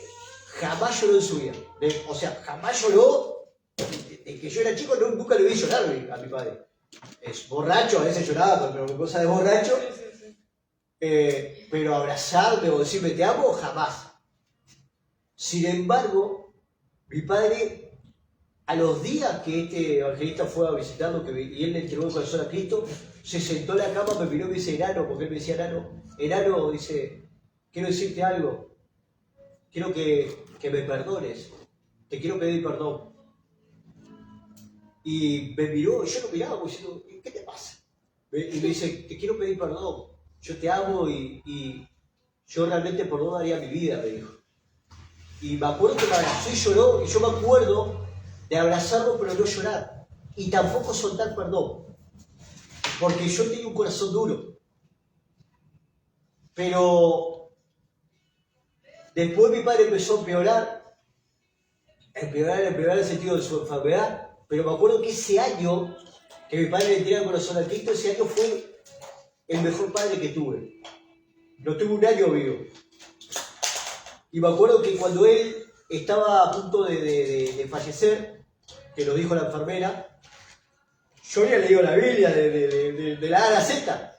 jamás lloró en su vida. O sea, jamás lloró. Desde que yo era chico nunca le vi llorar a mi padre. Es borracho, a veces lloraba, pero cosa de borracho. Pero abrazarme o decirme te amo, jamás. Sin embargo, mi padre, a los días que este evangelista fue a visitarlo y él le entregó el corazón a Cristo, se sentó en la cama, me miró y me dice, enano, porque él me decía enano, dice, quiero decirte algo, quiero que me perdones, te quiero pedir perdón. Y me miró, y yo lo miraba como diciendo, ¿qué te pasa? Y me dice, te quiero pedir perdón, yo te amo y yo realmente por vos daría mi vida, me dijo. Y me acuerdo que me abrazó y lloró, y yo me acuerdo de abrazarlo pero no llorar, y tampoco soltar perdón. Porque yo tenía un corazón duro. Pero después mi padre empezó a empeorar en el sentido de su enfermedad. Pero me acuerdo que ese año que mi padre le entrega el corazón a Cristo, ese año fue el mejor padre que tuve. Lo tuve un año vivo. Y me acuerdo que cuando él estaba a punto de fallecer, que lo dijo la enfermera, yo había leído la Biblia de la A a la Z.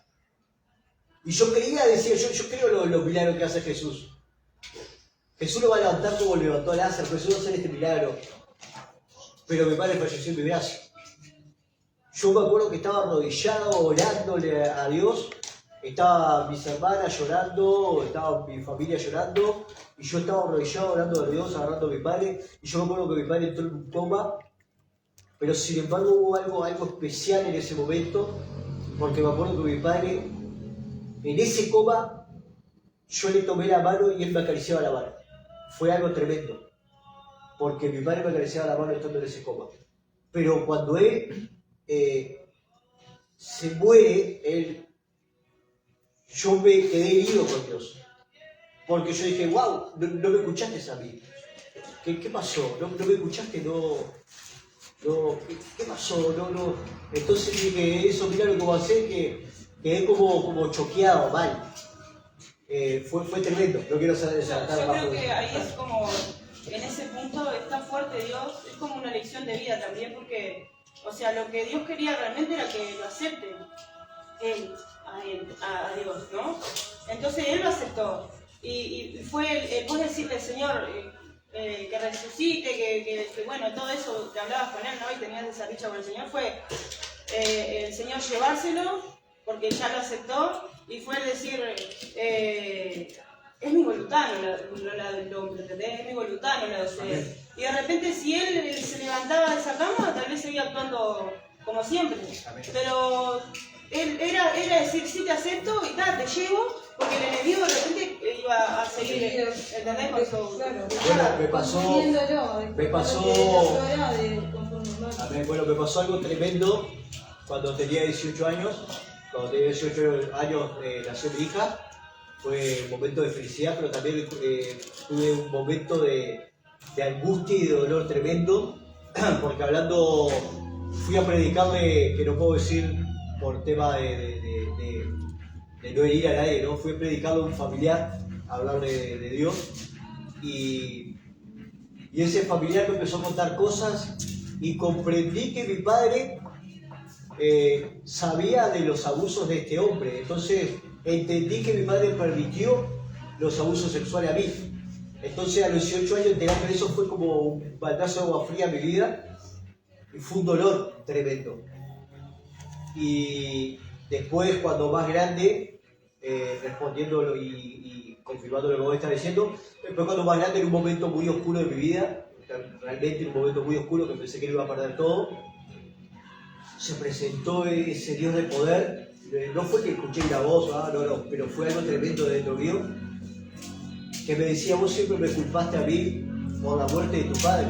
Y yo creía, decía, yo creo en los milagros que hace Jesús. Jesús lo va a levantar como levantó a Lázaro, Jesús va a hacer este milagro. Pero mi padre falleció en mi brazo. Yo me acuerdo que estaba arrodillado orándole a Dios. Estaba mis hermanas llorando, estaba mi familia llorando. Y yo estaba arrodillado orando a Dios, agarrando a mi padre. Y yo me acuerdo que mi padre entró en un coma. Pero sin embargo hubo algo especial en ese momento, porque me acuerdo que mi padre, en ese coma, yo le tomé la mano y él me acariciaba la mano. Fue algo tremendo, porque mi padre me acariciaba la mano estando en ese coma. Pero cuando él se muere, yo me quedé herido con Dios, porque yo dije, wow, no me escuchaste a mí. ¿Qué pasó? ¿No me escuchaste? No, ¿qué pasó? No. Entonces dije, eso, mirá lo que voy a hacer, que quedé como choqueado, mal. Fue tremendo, no quiero saber yo creo que ahí es como, en ese punto es tan fuerte Dios, es como una lección de vida también, porque, o sea, lo que Dios quería realmente era que lo acepten, a Dios, ¿no? Entonces Él lo aceptó, y fue vos decirle, Señor, que resucite, que bueno, todo eso que hablabas con él, ¿no? Y tenías esa lucha con el Señor, fue el Señor llevárselo, porque ya lo aceptó, y fue el decir, es mi voluntad, no la del hombre, ¿entendés? Es mi voluntad, no la de ustedes. Y de repente, si él se levantaba de esa cama, tal vez seguía actuando como siempre. Pero él era decir, sí te acepto, y nada, te llevo, porque el enemigo de repente iba a seguir, ¿entendés? Con su... Bueno, me pasó algo tremendo cuando tenía 18 años. Cuando tenía 18 años nació mi hija. fue un momento de felicidad, pero también tuve un momento de angustia y de dolor tremendo, porque fui a predicarle, que no puedo decir por tema de no herir a nadie, ¿no? Fui a predicarle a un familiar, a hablarle de Dios, y ese familiar me empezó a contar cosas y comprendí que mi padre sabía de los abusos de este hombre. Entonces entendí que mi padre permitió los abusos sexuales a mí. Entonces a los 18 años enterarme de eso fue como un baldazo de agua fría en mi vida y fue un dolor tremendo. Y después, cuando más grande, respondiéndolo y confirmando lo que vos estás diciendo, después cuando más grande, en un momento muy oscuro de mi vida, realmente en un momento muy oscuro que pensé que lo iba a perder todo, se presentó ese Dios de poder. No fue que escuché la voz, no, pero fue algo tremendo dentro mío, que me decía: vos siempre me culpaste a mí por la muerte de tu padre.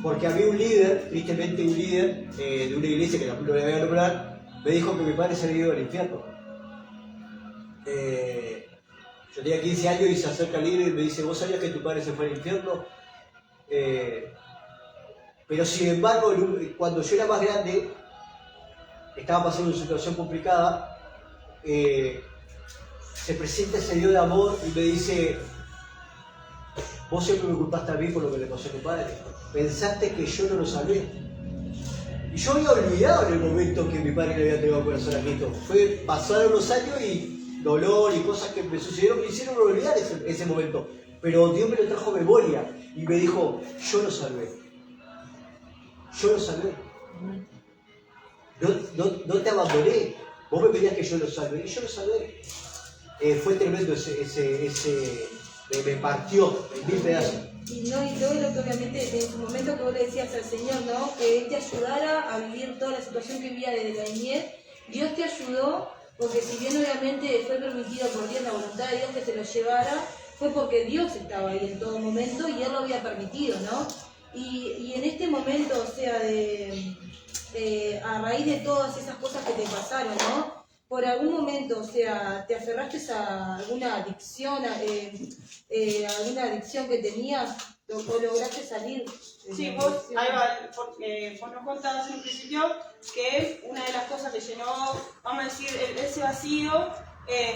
Porque había un líder, tristemente un líder de una iglesia que no le voy a nombrar, me dijo que mi padre se había ido al infierno. Yo tenía 15 años y se acerca al líder y me dice: ¿vos sabías que tu padre se fue al infierno? Pero sin embargo, cuando yo era más grande, estaba pasando una situación complicada, se presenta ese Dios de amor y me dice: vos siempre me culpaste a mí por lo que le pasó a tu padre. Pensaste que yo no lo salvé. Y yo había olvidado en el momento que mi padre le había entregado el corazón a Cristo. Pasaron los años y dolor y cosas que me sucedieron me hicieron olvidar ese momento. Pero Dios me lo trajo a memoria y me dijo: yo lo salvé. Yo lo salvé. No te abandoné. Vos me pedías que yo lo salvé y yo lo salvé. Fue tremendo me partió en 1000 pedazos. Y todo lo que obviamente en su momento que vos le decías al Señor, ¿no? Que Él te ayudara a vivir toda la situación que vivía desde la niñez. Dios te ayudó, porque si bien obviamente fue permitido por Dios, la voluntad de Dios que te lo llevara, fue porque Dios estaba ahí en todo momento y Él lo había permitido, ¿no? Y en este momento, o sea, a raíz de todas esas cosas que te pasaron, ¿no? Por algún momento, o sea, ¿te aferraste a alguna adicción, alguna adicción que tenías o lograste salir? Sí, vos nos contabas en un principio que una de las cosas que llenó, vamos a decir, ese vacío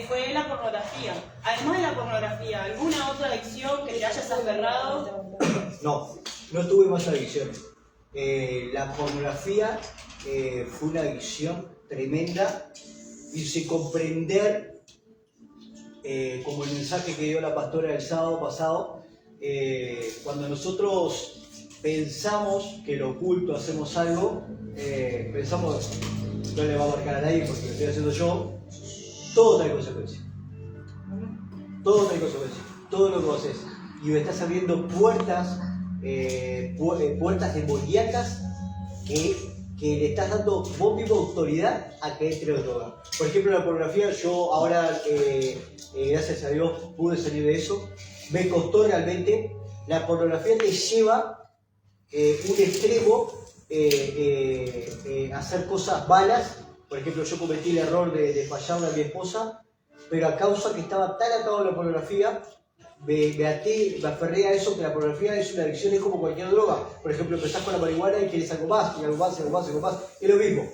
fue la pornografía. Además de la pornografía, ¿alguna otra adicción que te hayas aferrado? No tuve más adicciones. La pornografía fue una adicción tremenda. Hice comprender, como el mensaje que dio la pastora el sábado pasado, cuando nosotros pensamos que lo oculto hacemos algo, pensamos, no le va a marcar a nadie porque lo estoy haciendo yo, todo trae consecuencias. Todo trae consecuencias. Todo lo que vos haces. Y me estás abriendo puertas demoníacas que le estás dando vos mismo autoridad a que entre en droga. Por ejemplo, la pornografía, yo ahora, gracias a Dios, pude salir de eso. Me costó realmente. La pornografía te lleva un extremo a hacer cosas malas. Por ejemplo, yo cometí el error de fallarle a mi esposa, pero a causa que estaba tan atado a la pornografía, me aferré a eso, que la pornografía es una adicción, es como cualquier droga. Por ejemplo, empezás con la marihuana y quieres algo más, y algo más, y algo más, y algo más. Es lo mismo.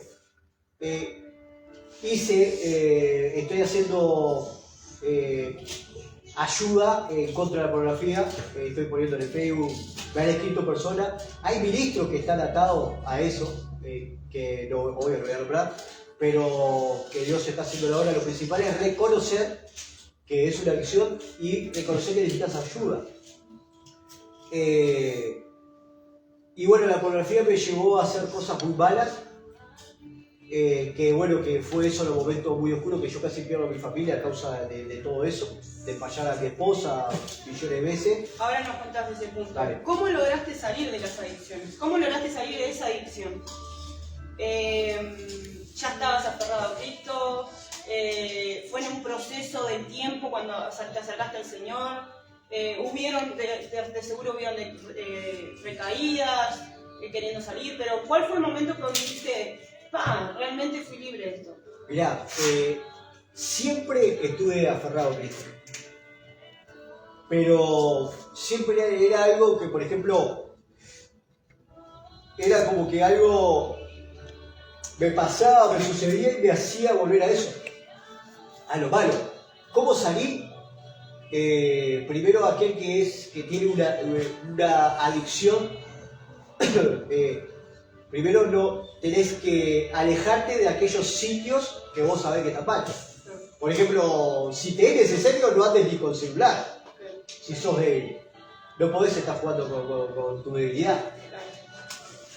Estoy haciendo ayuda en contra de la pornografía, estoy poniendo en el Facebook, me han escrito personas. Hay ministros que están atados a eso, que no, obvio no voy a nombrar, pero que Dios está haciendo ahora. Lo principal es reconocer que es una adicción y reconocer que necesitas ayuda. Y bueno, la pornografía me llevó a hacer cosas muy malas, que fue eso en un momento muy oscuro, que yo casi pierdo a mi familia a causa de todo eso, de fallar a mi esposa millones de veces. Ahora nos contás ese punto. Dale. ¿Cómo lograste salir de las adicciones? ¿Cómo lograste salir de esa adicción? ¿Ya estabas aferrado a Cristo? ¿Fue en un proceso de tiempo cuando te acercaste al Señor? De seguro hubieron recaídas, queriendo salir, pero ¿cuál fue el momento que dijiste, realmente fui libre de esto? Mirá, siempre estuve aferrado a Cristo. Pero siempre era algo que, por ejemplo, era como que algo me pasaba, me sucedía y me hacía volver a eso, a lo malo. ¿Cómo salí? Primero aquel que tiene una adicción, primero no tenés que alejarte de aquellos sitios que vos sabés que están mal. Por ejemplo, si te es necesario, no andes ni con celular. Si sos débil, no podés estar jugando con tu debilidad.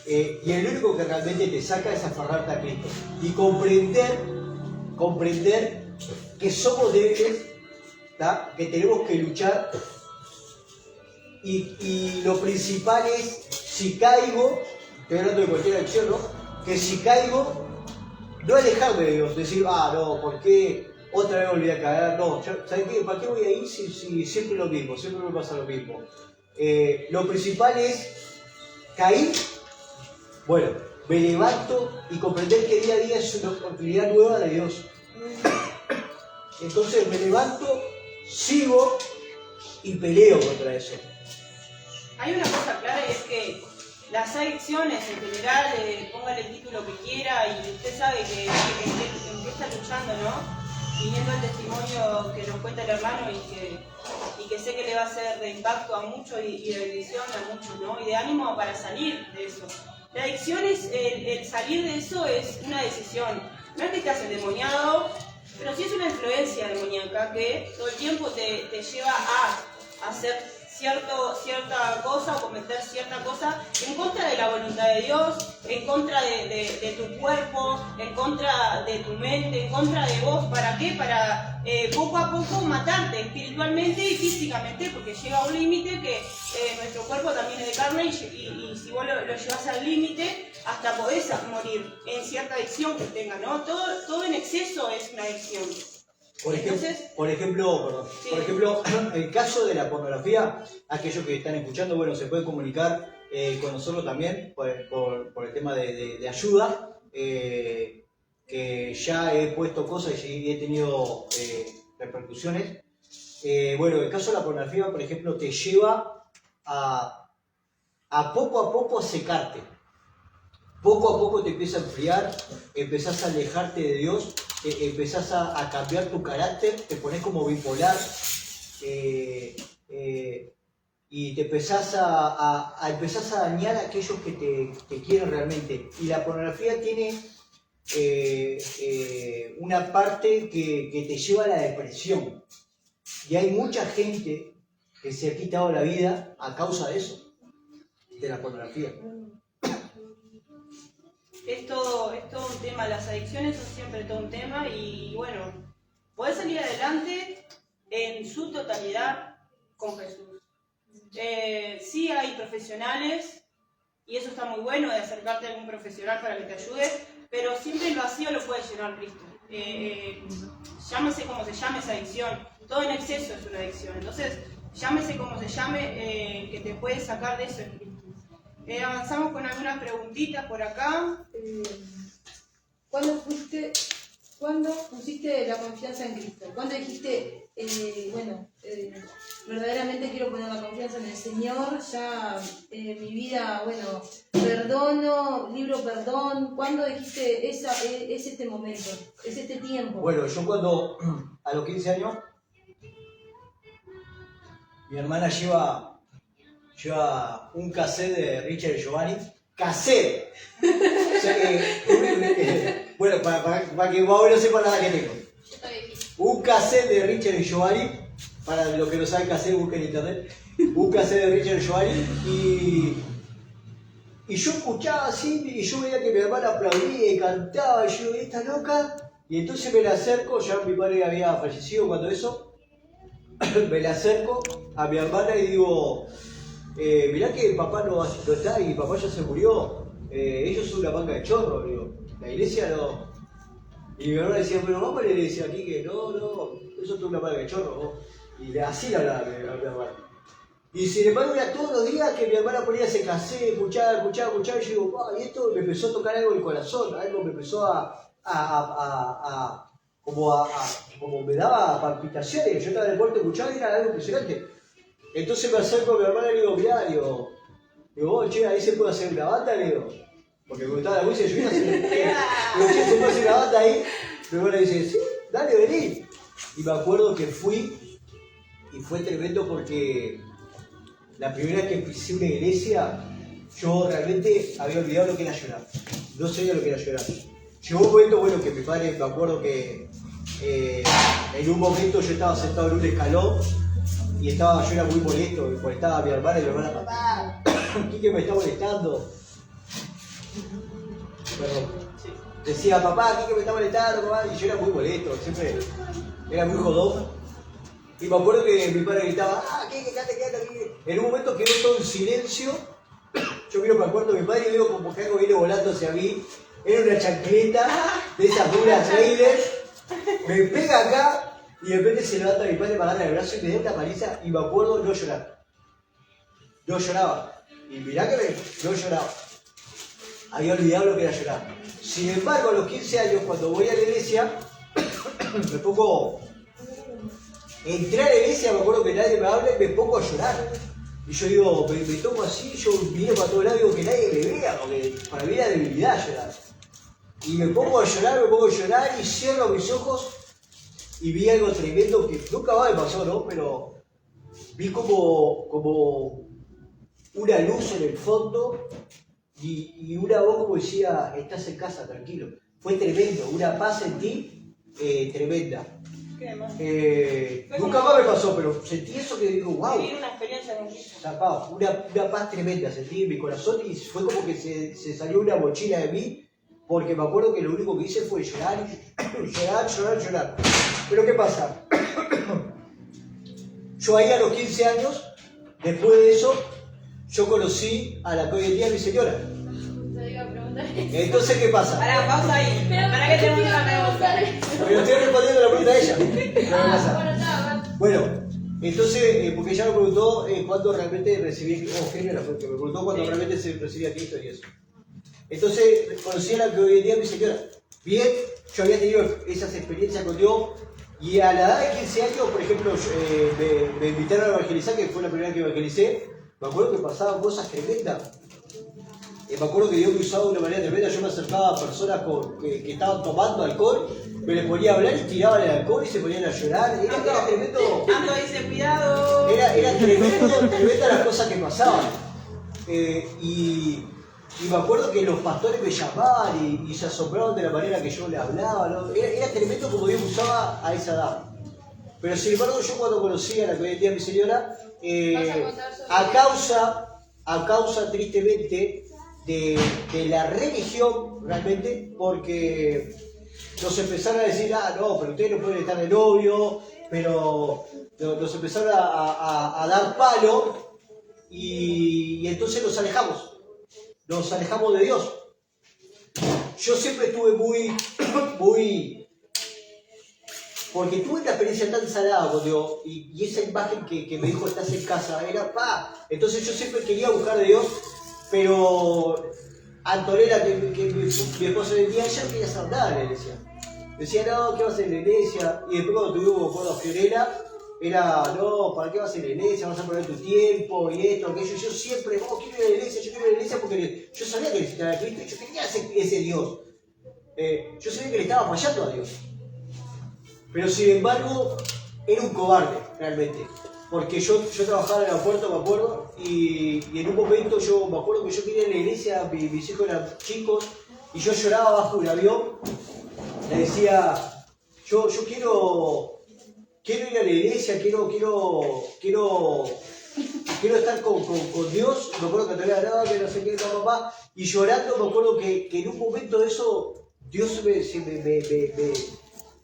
Y el único que realmente te saca es aferrarte a Cristo y comprender que somos débiles, ¿tá? Que tenemos que luchar y lo principal es, si caigo, estoy hablando de cualquier acción, ¿no? Que si caigo, no alejarme de Dios, decir, no, ¿por qué otra vez volví a caer? No, ¿sabes qué? ¿Para qué voy a ir si siempre lo mismo, siempre me pasa lo mismo? Lo principal es caer. Bueno, me levanto y comprender que día a día es una oportunidad nueva de Dios. Entonces me levanto, sigo y peleo contra eso. Hay una cosa clara y es que las adicciones en general, póngale el título que quiera y usted sabe en qué está luchando, ¿no? Viniendo el testimonio que nos cuenta el hermano y que sé que le va a ser de impacto a muchos y de bendición a muchos, ¿no? Y de ánimo para salir de eso. La adicción es, el salir de eso es una decisión. No es que estás endemoniado, pero sí es una influencia demoníaca que todo el tiempo te lleva a hacer cierta cosa o cometer cierta cosa en contra de la voluntad de Dios, en contra de tu cuerpo, en contra de tu mente, en contra de vos. ¿Para qué? Para poco a poco matarte espiritualmente y físicamente, porque llega un límite que nuestro cuerpo también es de carne y si vos lo llevas al límite, hasta podés morir en cierta adicción que tengas, ¿no? Todo en exceso es una adicción. Por ejemplo, el caso de la pornografía, aquellos que están escuchando, bueno, se pueden comunicar con nosotros también por el tema de ayuda, que ya he puesto cosas y he tenido repercusiones. Bueno, el caso de la pornografía, por ejemplo, te lleva a poco a secarte. Poco a poco te empieza a enfriar, empezás a alejarte de Dios, empezás a cambiar tu carácter, te pones como bipolar y te empezás a dañar a aquellos que te quieren realmente. Y la pornografía tiene una parte que te lleva a la depresión. Y hay mucha gente que se ha quitado la vida a causa de eso, de la pornografía. Es todo un tema, las adicciones son siempre todo un tema y bueno, podés salir adelante en su totalidad con Jesús. Sí hay profesionales y eso está muy bueno de acercarte a algún profesional para que te ayude, pero siempre el vacío lo puede llenar Cristo. Llámese como se llame esa adicción, todo en exceso es una adicción, entonces llámese como se llame, que te puede sacar de eso. Avanzamos con algunas preguntitas por acá. ¿Cuándo pusiste la confianza en Cristo? ¿Cuándo dijiste, verdaderamente quiero poner la confianza en el Señor? Ya mi vida, perdono, libro perdón. ¿Cuándo dijiste, es este momento, es este tiempo? Bueno, yo cuando, a los 15 años, mi hermana lleva un cassette de Richard Giovanni. ¡Cassette! O sea, bueno, para que más o menos sepan la edad que tengo. Un cassette de Richard Giovanni, para los que no saben cassette, busquen en internet. Un cassette de Richard Giovanni y yo escuchaba así y yo veía que mi hermana aplaudía y cantaba y yo, esta loca. Y entonces me la acerco, ya mi padre había fallecido cuando eso. Me la acerco a mi hermana y digo, mirá que papá no está y papá ya se murió, ellos son una manga de chorro, digo, la iglesia no. Y mi hermana decía, bueno, vamos a la iglesia aquí, que no, eso es una manga de chorro, ¿no? Y así le hablaba a mi hermana. Y sin embargo era todos los días que mi hermana ponía ese cassette, escuchaba, y yo digo, y esto me empezó a tocar algo en el corazón, algo me empezó a como me daba palpitaciones, yo estaba en el cuarto escuchando y era algo impresionante. Entonces me acerco a mi hermana y le digo, mirá, digo, oh, che, ahí se puede hacer una banda, le digo, porque me gustaba la música, yo iba a hacer, digo, che, se puede hacer una banda ahí. Mi hermana dice, sí, dale, vení. Y me acuerdo que fui, y fue tremendo porque la primera vez que pisé una iglesia, yo realmente había olvidado lo que era llorar. No sabía lo que era llorar. Llegó un momento, bueno, que mi padre, me acuerdo que en un momento yo estaba sentado en un escalón y yo era muy molesto, y molestaba a mi hermana y mi hermana, papá, Quique me está molestando. Perdón. Decía, papá, Quique me está molestando, papá, y yo era muy molesto, siempre era muy jodón. Y me acuerdo que mi padre gritaba, Quique, quédate quieto, Quique. En un momento quedó todo en silencio. Yo miro para el cuarto de mi padre y veo como que algo viene volando hacia mí. Era una chancleta de esas duras trailer. Me pega acá y de repente se levanta mi padre, me agarra el brazo y me da una paliza. Y me acuerdo no llorar. No lloraba. Y mirá que no lloraba. Había olvidado lo que era llorar. Sin embargo, a los 15 años, cuando voy a la iglesia, me pongo... Entré a la iglesia, me acuerdo que nadie me habla y me pongo a llorar. Y yo digo, me tomo así, yo miro para todos lados y digo que nadie me vea, porque para mí era debilidad llorar. Y me pongo a llorar y cierro mis ojos y vi algo tremendo que nunca más me pasó, ¿no? Pero vi como una luz en el fondo y una voz como decía, estás en casa, tranquilo. Fue tremendo, una paz en ti tremenda. Nunca más me pasó, pero sentí eso que digo, wow. Vivir una experiencia con Cristo. Zapado, una paz tremenda sentí en mi corazón y fue como que se salió una mochila de mí, porque me acuerdo que lo único que hice fue llorar, llorar. Pero ¿qué pasa? Yo ahí a los 15 años, después de eso, yo conocí a la que hoy en día es mi señora. Te iba a preguntar eso. Entonces, ¿qué pasa? Pará, pausa ahí. Pero Para que te iba muestre a la preguntar pregunta. eso. Pero estoy respondiendo la pregunta de ella. ¿Qué pasa? Bueno, está. Bueno, entonces, porque ella me preguntó cuándo realmente recibí, Genia fue que me preguntó cuándo realmente se recibía a Cristo y eso. Entonces, conocí a la que hoy en día es mi señora. Bien, yo había tenido esas experiencias con Dios y a la edad de 15 años, por ejemplo, me invitaron a evangelizar, que fue la primera vez que evangelicé. Me acuerdo que pasaban cosas tremendas. Me acuerdo que Dios me usaba de una manera tremenda. Yo me acercaba a personas que estaban tomando alcohol, me les ponía a hablar y tiraban el alcohol y se ponían a llorar. Era tremendo. Ando dice, cuidado. Era tremenda las cosas que pasaban. Y me acuerdo que los pastores me llamaban y se asombraban de la manera que yo le hablaba, ¿no? Era tremendo como Dios me usaba a esa edad. Pero sin embargo, yo cuando conocí a la que hoy en día es mi señora, a causa tristemente de la religión, realmente, porque nos empezaron a decir, no, pero ustedes no pueden estar de novio, pero nos empezaron a dar palo y entonces nos alejamos de Dios. Yo siempre estuve muy, porque tuve una experiencia tan salada con Dios y esa imagen que me dijo estás en casa era entonces yo siempre quería buscar de Dios, pero Antonella, que mi esposa vendía, ella no quería hacer nada en la iglesia. Decía, no, ¿qué vas a hacer en la iglesia? Y después cuando tuvimos a Fiorella, era, no, ¿para qué vas a ir a la iglesia? Vas a poner tu tiempo y esto, aquello. Yo siempre, quiero ir a la iglesia, porque yo sabía que necesitaba a Cristo y yo quería ese Dios. Yo sabía que le estaba fallando a Dios. Pero sin embargo, era un cobarde, realmente. Porque yo trabajaba en el aeropuerto, me acuerdo, y en un momento me acuerdo que yo quería ir a la iglesia, mis hijos eran chicos, y yo lloraba bajo un avión. Le decía, yo quiero ir a la iglesia, quiero estar con Dios. Me acuerdo que todavía nada, que no sé qué, papá. Y llorando, me acuerdo que en un momento de eso, Dios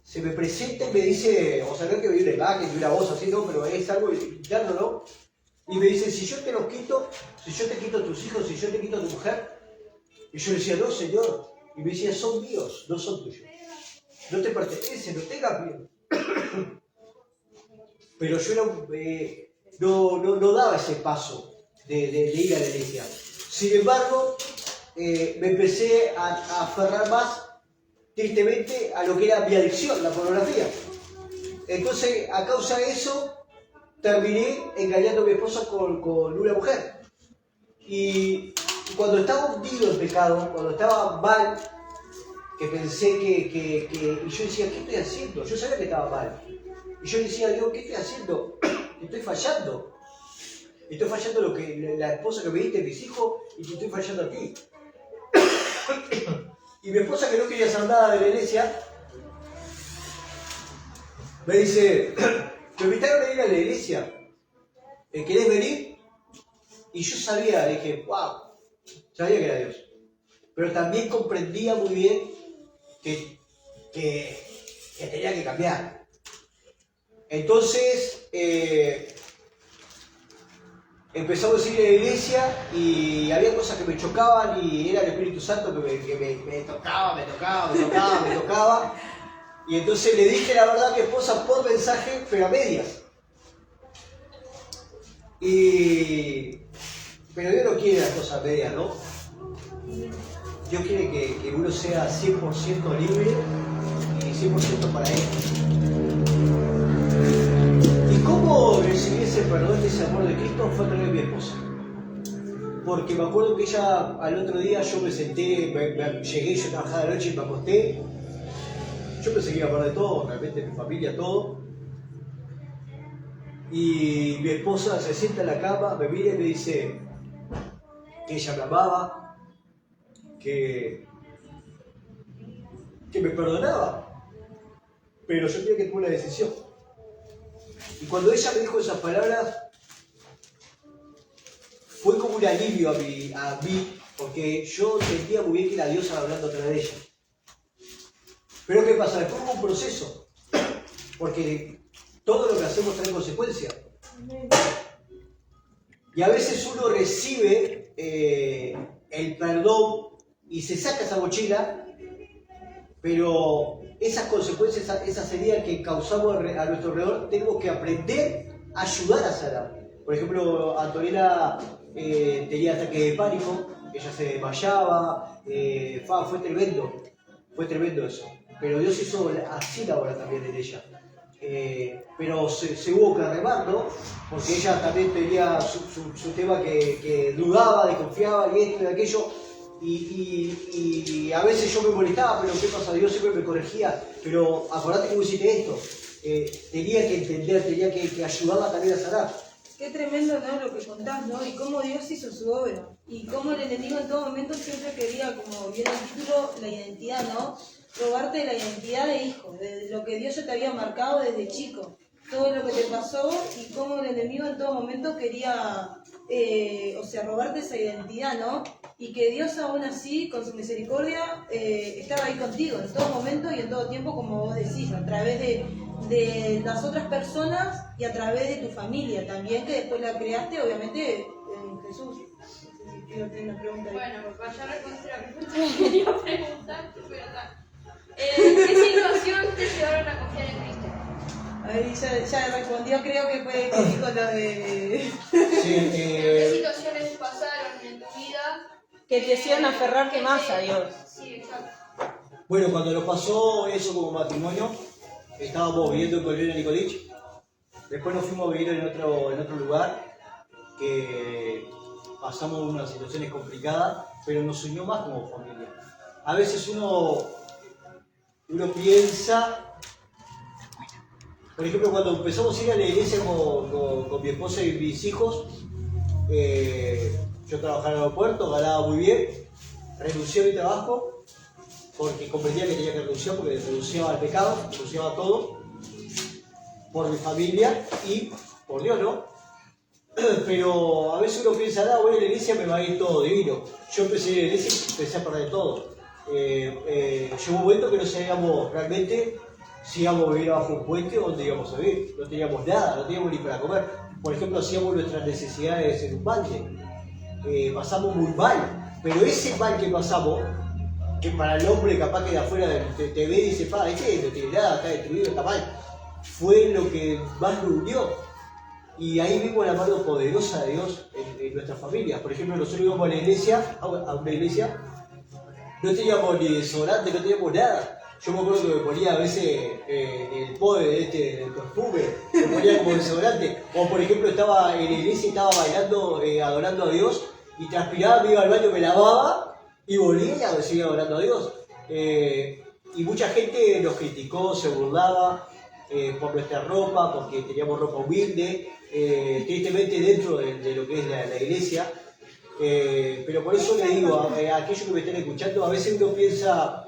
se me presenta y me dice, o sea, no es que me dio una imagen, de una voz así, no, pero es algo interno, ¿no? Y me dice, si yo te los quito, si yo te quito a tus hijos, si yo te quito a tu mujer. Y yo le decía, no, Señor. Y me decía, son míos, no son tuyos. No te pertenecen, no tengas miedo. Pero yo no daba ese paso de ir a la iglesia. Sin embargo, me empecé a aferrar más tristemente a lo que era mi adicción, la pornografía. Entonces, a causa de eso, terminé engañando a mi esposa con una mujer. Y cuando estaba hundido en pecado, cuando estaba mal, que pensé y yo decía, ¿qué estoy haciendo? Yo sabía que estaba mal. Y yo decía, Dios, ¿qué estoy haciendo? Estoy fallando. Estoy fallando la esposa que me diste, mis hijos, y te estoy fallando a ti. Y mi esposa, que no quería hacer nada de la iglesia, me dice, me invitaron a ir a la iglesia. ¿Querés venir? Y yo sabía, le dije, wow, sabía que era Dios. Pero también comprendía muy bien que tenía que cambiar. Entonces, empezamos a ir a la iglesia y había cosas que me chocaban y era el Espíritu Santo que me tocaba. Y entonces le dije la verdad a mi esposa por mensaje, pero a medias. Pero Dios no quiere las cosas medias, ¿no? Dios quiere que uno sea 100% libre y 100% para Él. ¿Y cómo recibí ese perdón y ese amor de Cristo? Fue a través de mi esposa. Porque me acuerdo que ella, al otro día, yo me senté, llegué, yo trabajaba de noche y me acosté. Yo pensé que iba a perder todo, realmente mi familia, todo. Y mi esposa se sienta en la cama, me mira y me dice que ella me amaba, que me perdonaba, pero yo tenía que tomar una decisión. Y cuando ella me dijo esas palabras, fue como un alivio a mí, porque yo entendía muy bien que era Dios hablando a través de ella. Pero ¿qué pasa? Después hubo un proceso, porque todo lo que hacemos trae consecuencias. Y a veces uno recibe el perdón y se saca esa mochila, pero esas consecuencias, esas heridas que causamos a nuestro alrededor, tenemos que aprender a ayudar a sanar. Por ejemplo, Antonella tenía ataque de pánico, ella se desmayaba, fue tremendo eso. Pero Dios hizo así la obra también en ella. Pero se hubo que remar, ¿no? Porque ella también tenía su tema que dudaba, desconfiaba y esto y aquello. Y a veces yo me molestaba, pero ¿qué pasa? Dios siempre me corregía. Pero acordate que vos hiciste esto. Tenía que entender, tenía que ayudarla también a sanar. Qué tremendo, ¿no? Lo que contás, ¿no? Y cómo Dios hizo su obra. Y cómo el enemigo en todo momento siempre quería, como viene el título, la identidad, ¿no? Robarte la identidad de hijo, de lo que Dios ya te había marcado desde chico. Todo lo que te pasó y cómo el enemigo en todo momento quería, robarte esa identidad, ¿no? Y que Dios aún así, con su misericordia, estaba ahí contigo en todo momento y en todo tiempo, como vos decís, a través de las otras personas y a través de tu familia también, que después la creaste, obviamente, en Jesús. No sé si quiero tener una pregunta ahí. Bueno, papá, ya respondiste la pregunta que quería preguntarte, pero está. ¿En qué situación te llevaron a confiar en Cristo? Ahí ya respondió, creo que fue que dijo lo de... Sí, ¿En qué situaciones pasaron en tu vida? Que te hicieron aferrarte más a Dios. Sí, exacto. bueno, cuando nos pasó eso como matrimonio, estábamos viviendo en Colonia Nicolich. Después nos fuimos a vivir en otro lugar, que pasamos unas situaciones complicadas, pero nos unió más como familia. A veces uno piensa, por ejemplo, cuando empezamos a ir a la iglesia con mi esposa y mis hijos, yo trabajaba en el aeropuerto, ganaba muy bien, renuncié a mi trabajo, porque comprendía que tenía que renunciar, porque renunciaba al pecado, renunciaba a todo, por mi familia y por Dios, ¿no? Pero a veces uno piensa, voy a la iglesia, me va a ir todo divino. Yo empecé a ir a la iglesia y empecé a perder todo. Llegó un momento que no sabíamos realmente si íbamos a vivir bajo un puente o dónde íbamos a vivir. No teníamos nada, no teníamos ni para comer. Por ejemplo, hacíamos nuestras necesidades en un balde. Pasamos muy mal, pero ese mal que pasamos, que para el hombre capaz que de afuera te ve y dice, este no tiene nada, está destruido, está mal, fue lo que más nos unió. Y ahí vimos la mano poderosa de Dios en nuestras familias. Por ejemplo, nosotros íbamos a una iglesia, no teníamos ni desodorante, no teníamos nada. yo me acuerdo que me ponía a veces el poder del perfume, me ponía como desodorante. O por ejemplo estaba en la iglesia y estaba bailando, adorando a Dios, y transpiraba, me iba al baño, me lavaba y volvía y seguía adorando a Dios. Y mucha gente nos criticó, se burlaba por nuestra ropa, porque teníamos ropa humilde, tristemente dentro de lo que es la iglesia. Pero por eso le digo a aquellos que me están escuchando, a veces uno piensa,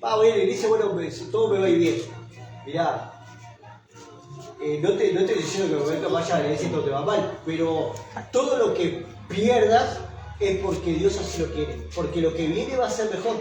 voy a la iglesia, bueno, todo me va a ir bien. Mirá, no te estoy diciendo que en el momento vayas a la iglesia y todo te va mal, pero todo lo que pierdas es porque Dios así lo quiere, porque lo que viene va a ser mejor.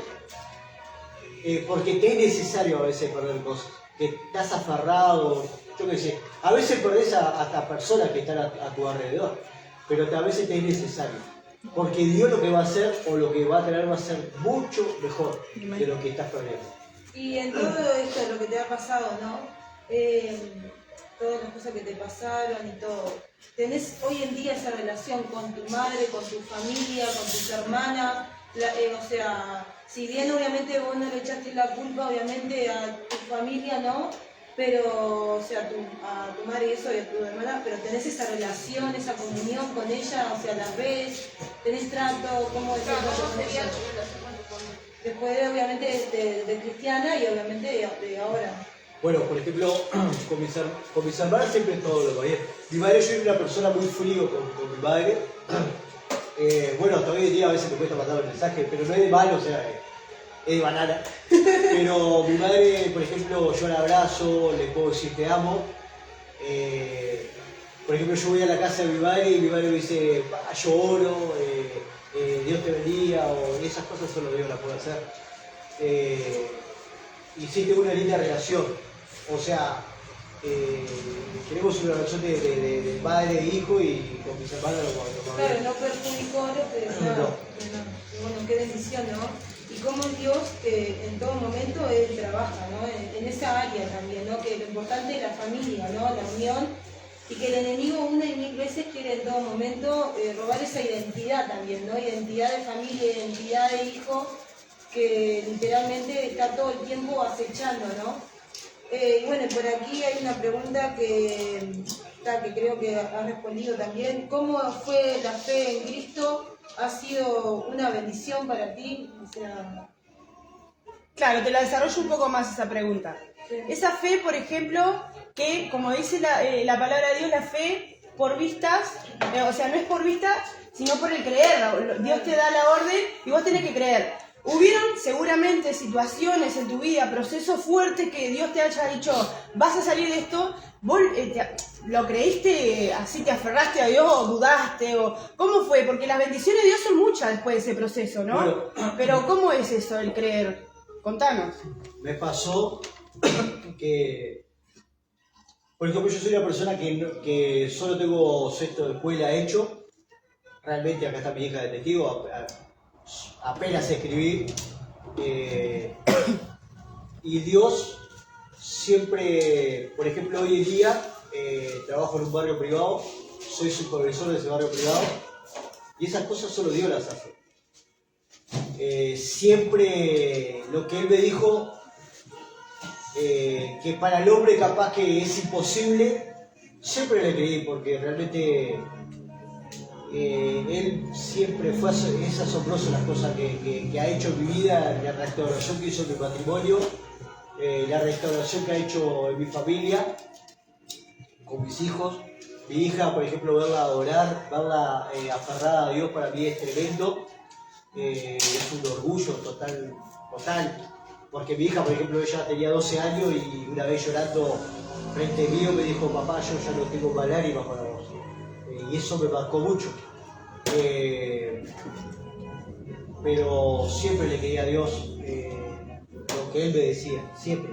Porque te es necesario a veces perder cosas, que estás aferrado, yo qué sé, a veces perdés hasta personas que están a tu alrededor, pero a veces te es necesario. Porque Dios lo que va a hacer o lo que va a traer va a ser mucho mejor de lo que estás perdiendo. Y en todo esto, lo que te ha pasado, ¿no? Todas las cosas que te pasaron y todo. ¿Tenés hoy en día esa relación con tu madre, con tu familia, con tus hermanas? O sea, si bien obviamente vos no le echaste la culpa, obviamente a tu familia, ¿no? Pero, o sea, a tu madre y eso y a tu hermana, pero tenés esa relación, esa comunión con ella, o sea, las ves, tenés trato, ¿cómo es Claro, eso ¿cómo con sería ella? tu relación con tu familia? Después, obviamente, de cristiana y obviamente de ahora. Bueno, por ejemplo, con mis hermanas siempre todo lo va bien. Mi madre, yo soy una persona muy frío con mi madre. Bueno, hasta hoy en día a veces me cuesta mandar un mensaje, pero no es de malo, o sea, es de banana. Pero mi madre, por ejemplo, yo la abrazo, le puedo decir te amo. Por ejemplo, yo voy a la casa de mi madre y mi madre me dice, yo oro, Dios te bendiga, o esas cosas solo Dios las puede hacer. Y sí tengo una linda relación. O sea, tenemos una relación de padre e hijo y con mis hermanos lo Claro, no perjudicó, pero claro, No. bueno, qué bendición, ¿no? Y cómo Dios en todo momento Él trabaja, ¿no? En esa área también, ¿no? Que lo importante es la familia, ¿no? La unión, y que el enemigo una y mil veces quiere en todo momento robar esa identidad también, ¿no? Identidad de familia, identidad de hijo, que literalmente está todo el tiempo acechando, ¿no? Y bueno, por aquí hay una pregunta que creo que has respondido también. ¿Cómo fue la fe en Cristo? ¿Ha sido una bendición para ti? O sea, Claro, te la desarrollo un poco más esa pregunta. Sí. Esa fe, por ejemplo, que como dice la palabra de Dios, la fe por vistas, o sea, no es por vista, sino por el creer. Dios te da la orden y vos tenés que creer. Hubieron seguramente situaciones en tu vida, procesos fuertes que Dios te haya dicho, vas a salir de esto, vos lo creíste, así te aferraste a Dios o dudaste, o ¿cómo fue? Porque las bendiciones de Dios son muchas después de ese proceso, ¿no? Bueno. Pero ¿cómo es eso, el creer? Contanos. Me pasó que, por ejemplo, yo soy una persona que solo tengo sexto de escuela hecho. Realmente acá está mi hija de testigo, apenas escribí. Y Dios siempre, por ejemplo, hoy en día trabajo en un barrio privado, soy supervisor de ese barrio privado, y esas cosas solo Dios las hace. Siempre lo que Él me dijo, que para el hombre capaz que es imposible, siempre le creí, porque realmente Él siempre es asombroso las cosas que ha hecho en mi vida, la restauración que hizo en mi matrimonio, la restauración que ha hecho en mi familia, con mis hijos. Mi hija, por ejemplo, verla adorar, verla aferrada a Dios, para mí es tremendo. Es un orgullo total, porque mi hija, por ejemplo, ella tenía 12 años y una vez llorando frente mío me dijo, papá, yo ya no tengo más lágrimas para vos. Y eso me marcó mucho. Pero siempre le quería a Dios lo que Él me decía, siempre.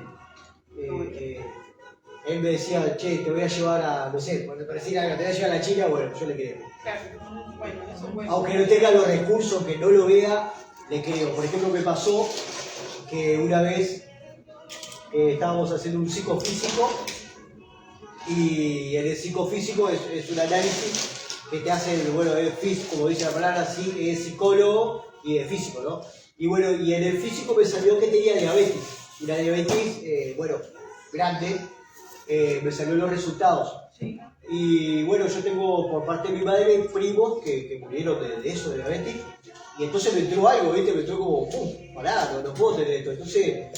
Él me decía, che, te voy a llevar a, no sé, cuando te decía algo, te voy a llevar a la China, bueno, yo le creo. Claro, bueno, eso es bueno. Aunque no tenga los recursos, que no lo vea, le creo. Por ejemplo, me pasó que una vez estábamos haciendo un psicofísico, y en el psicofísico es un análisis que te hace, bueno, es físico, como dice la palabra, sí, es psicólogo y es físico, ¿no? Y bueno, y en el físico me salió que tenía diabetes. una diabetes, bueno, grande, me salieron los resultados. Sí. Y bueno, yo tengo por parte de mi madre primos que murieron de eso, de diabetes. Y entonces me entró algo, ¿viste? Me entró como, pará, no puedo tener esto. Entonces,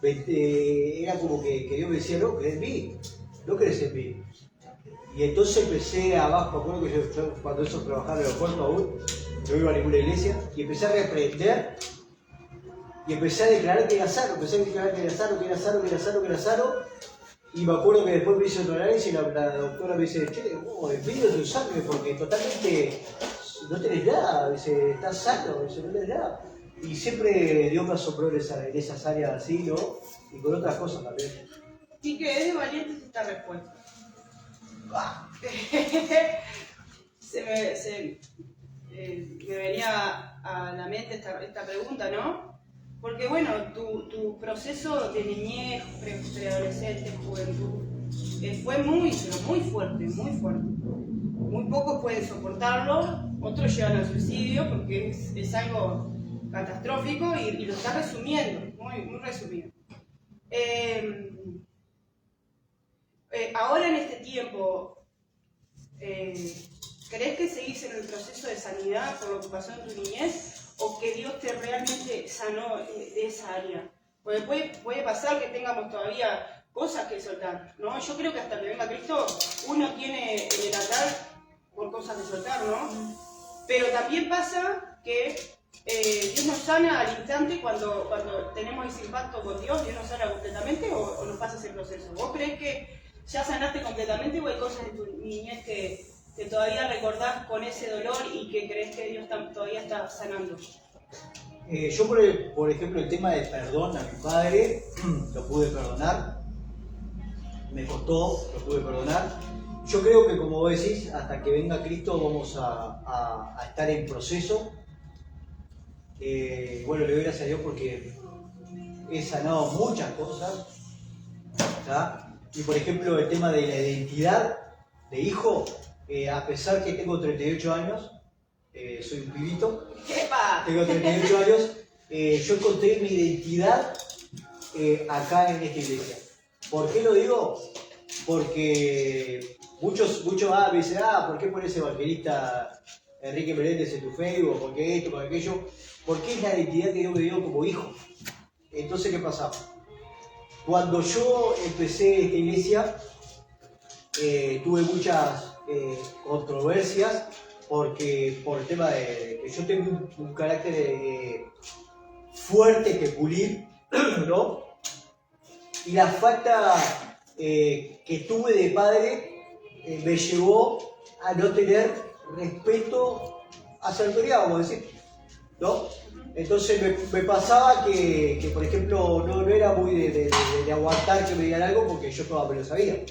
era como que Dios me decía, no, crees en mí, no crees en mí. Y entonces empecé abajo, me acuerdo que yo cuando eso trabajaba en el aeropuerto aún, no iba a ninguna iglesia, y empecé a reprender, y empecé a declarar que era sano, que era sano, y me acuerdo que después me hizo otro análisis y la doctora me dice, che, envidio tu sangre porque totalmente no tenés nada, dice, estás sano, dice, no tenés nada. Y siempre Dios me asombró en esas áreas así, ¿no? Y con otras cosas también. Y que es de valientes esta respuesta. Me venía a la mente esta pregunta, ¿no? Porque bueno, tu proceso de niñez, preadolescente, juventud, fue muy fuerte, muy fuerte. Muy pocos pueden soportarlo, otros llegan al suicidio porque es algo catastrófico y lo está resumiendo, muy resumido. Ahora en este tiempo, ¿crees que seguís en el proceso de sanidad por lo que pasó en tu niñez o que Dios te realmente sanó de esa área? Porque puede pasar que tengamos todavía cosas que soltar, ¿no? Yo creo que hasta que venga Cristo uno tiene en el altar por cosas que soltar, ¿no? Pero también pasa que Dios nos sana al instante cuando tenemos ese impacto con Dios. ¿Dios nos sana completamente o nos pasa ese proceso? ¿Vos crees que ya sanaste completamente o hay cosas de tu niñez que todavía recordás con ese dolor y que crees que Dios todavía está sanando? Yo, por ejemplo, el tema de perdón a mi padre, lo pude perdonar, me costó, lo pude perdonar. Yo creo que, como vos decís, hasta que venga Cristo vamos a estar en proceso. Bueno, le doy gracias a Dios porque he sanado muchas cosas, ¿tá? Y por ejemplo, el tema de la identidad de hijo, a pesar que tengo 38 años, soy un pibito, tengo 38 años, yo encontré mi identidad acá en esta iglesia. ¿Por qué lo digo? Porque muchos me dicen, ¿por qué pones evangelista Enrique Meléndez en tu Facebook? ¿Por qué esto? ¿Por aquello? Porque es la identidad que Dios me dio como hijo. Entonces, ¿qué pasaba? Cuando yo empecé esta iglesia, tuve muchas controversias por el tema de que yo tengo un carácter fuerte que pulir, ¿no? Y la falta que tuve de padre me llevó a no tener respeto hacia la autoridad, vamos a decir, ¿no? Entonces me pasaba que, por ejemplo, no era muy de aguantar que me digan algo porque yo todavía me lo sabía.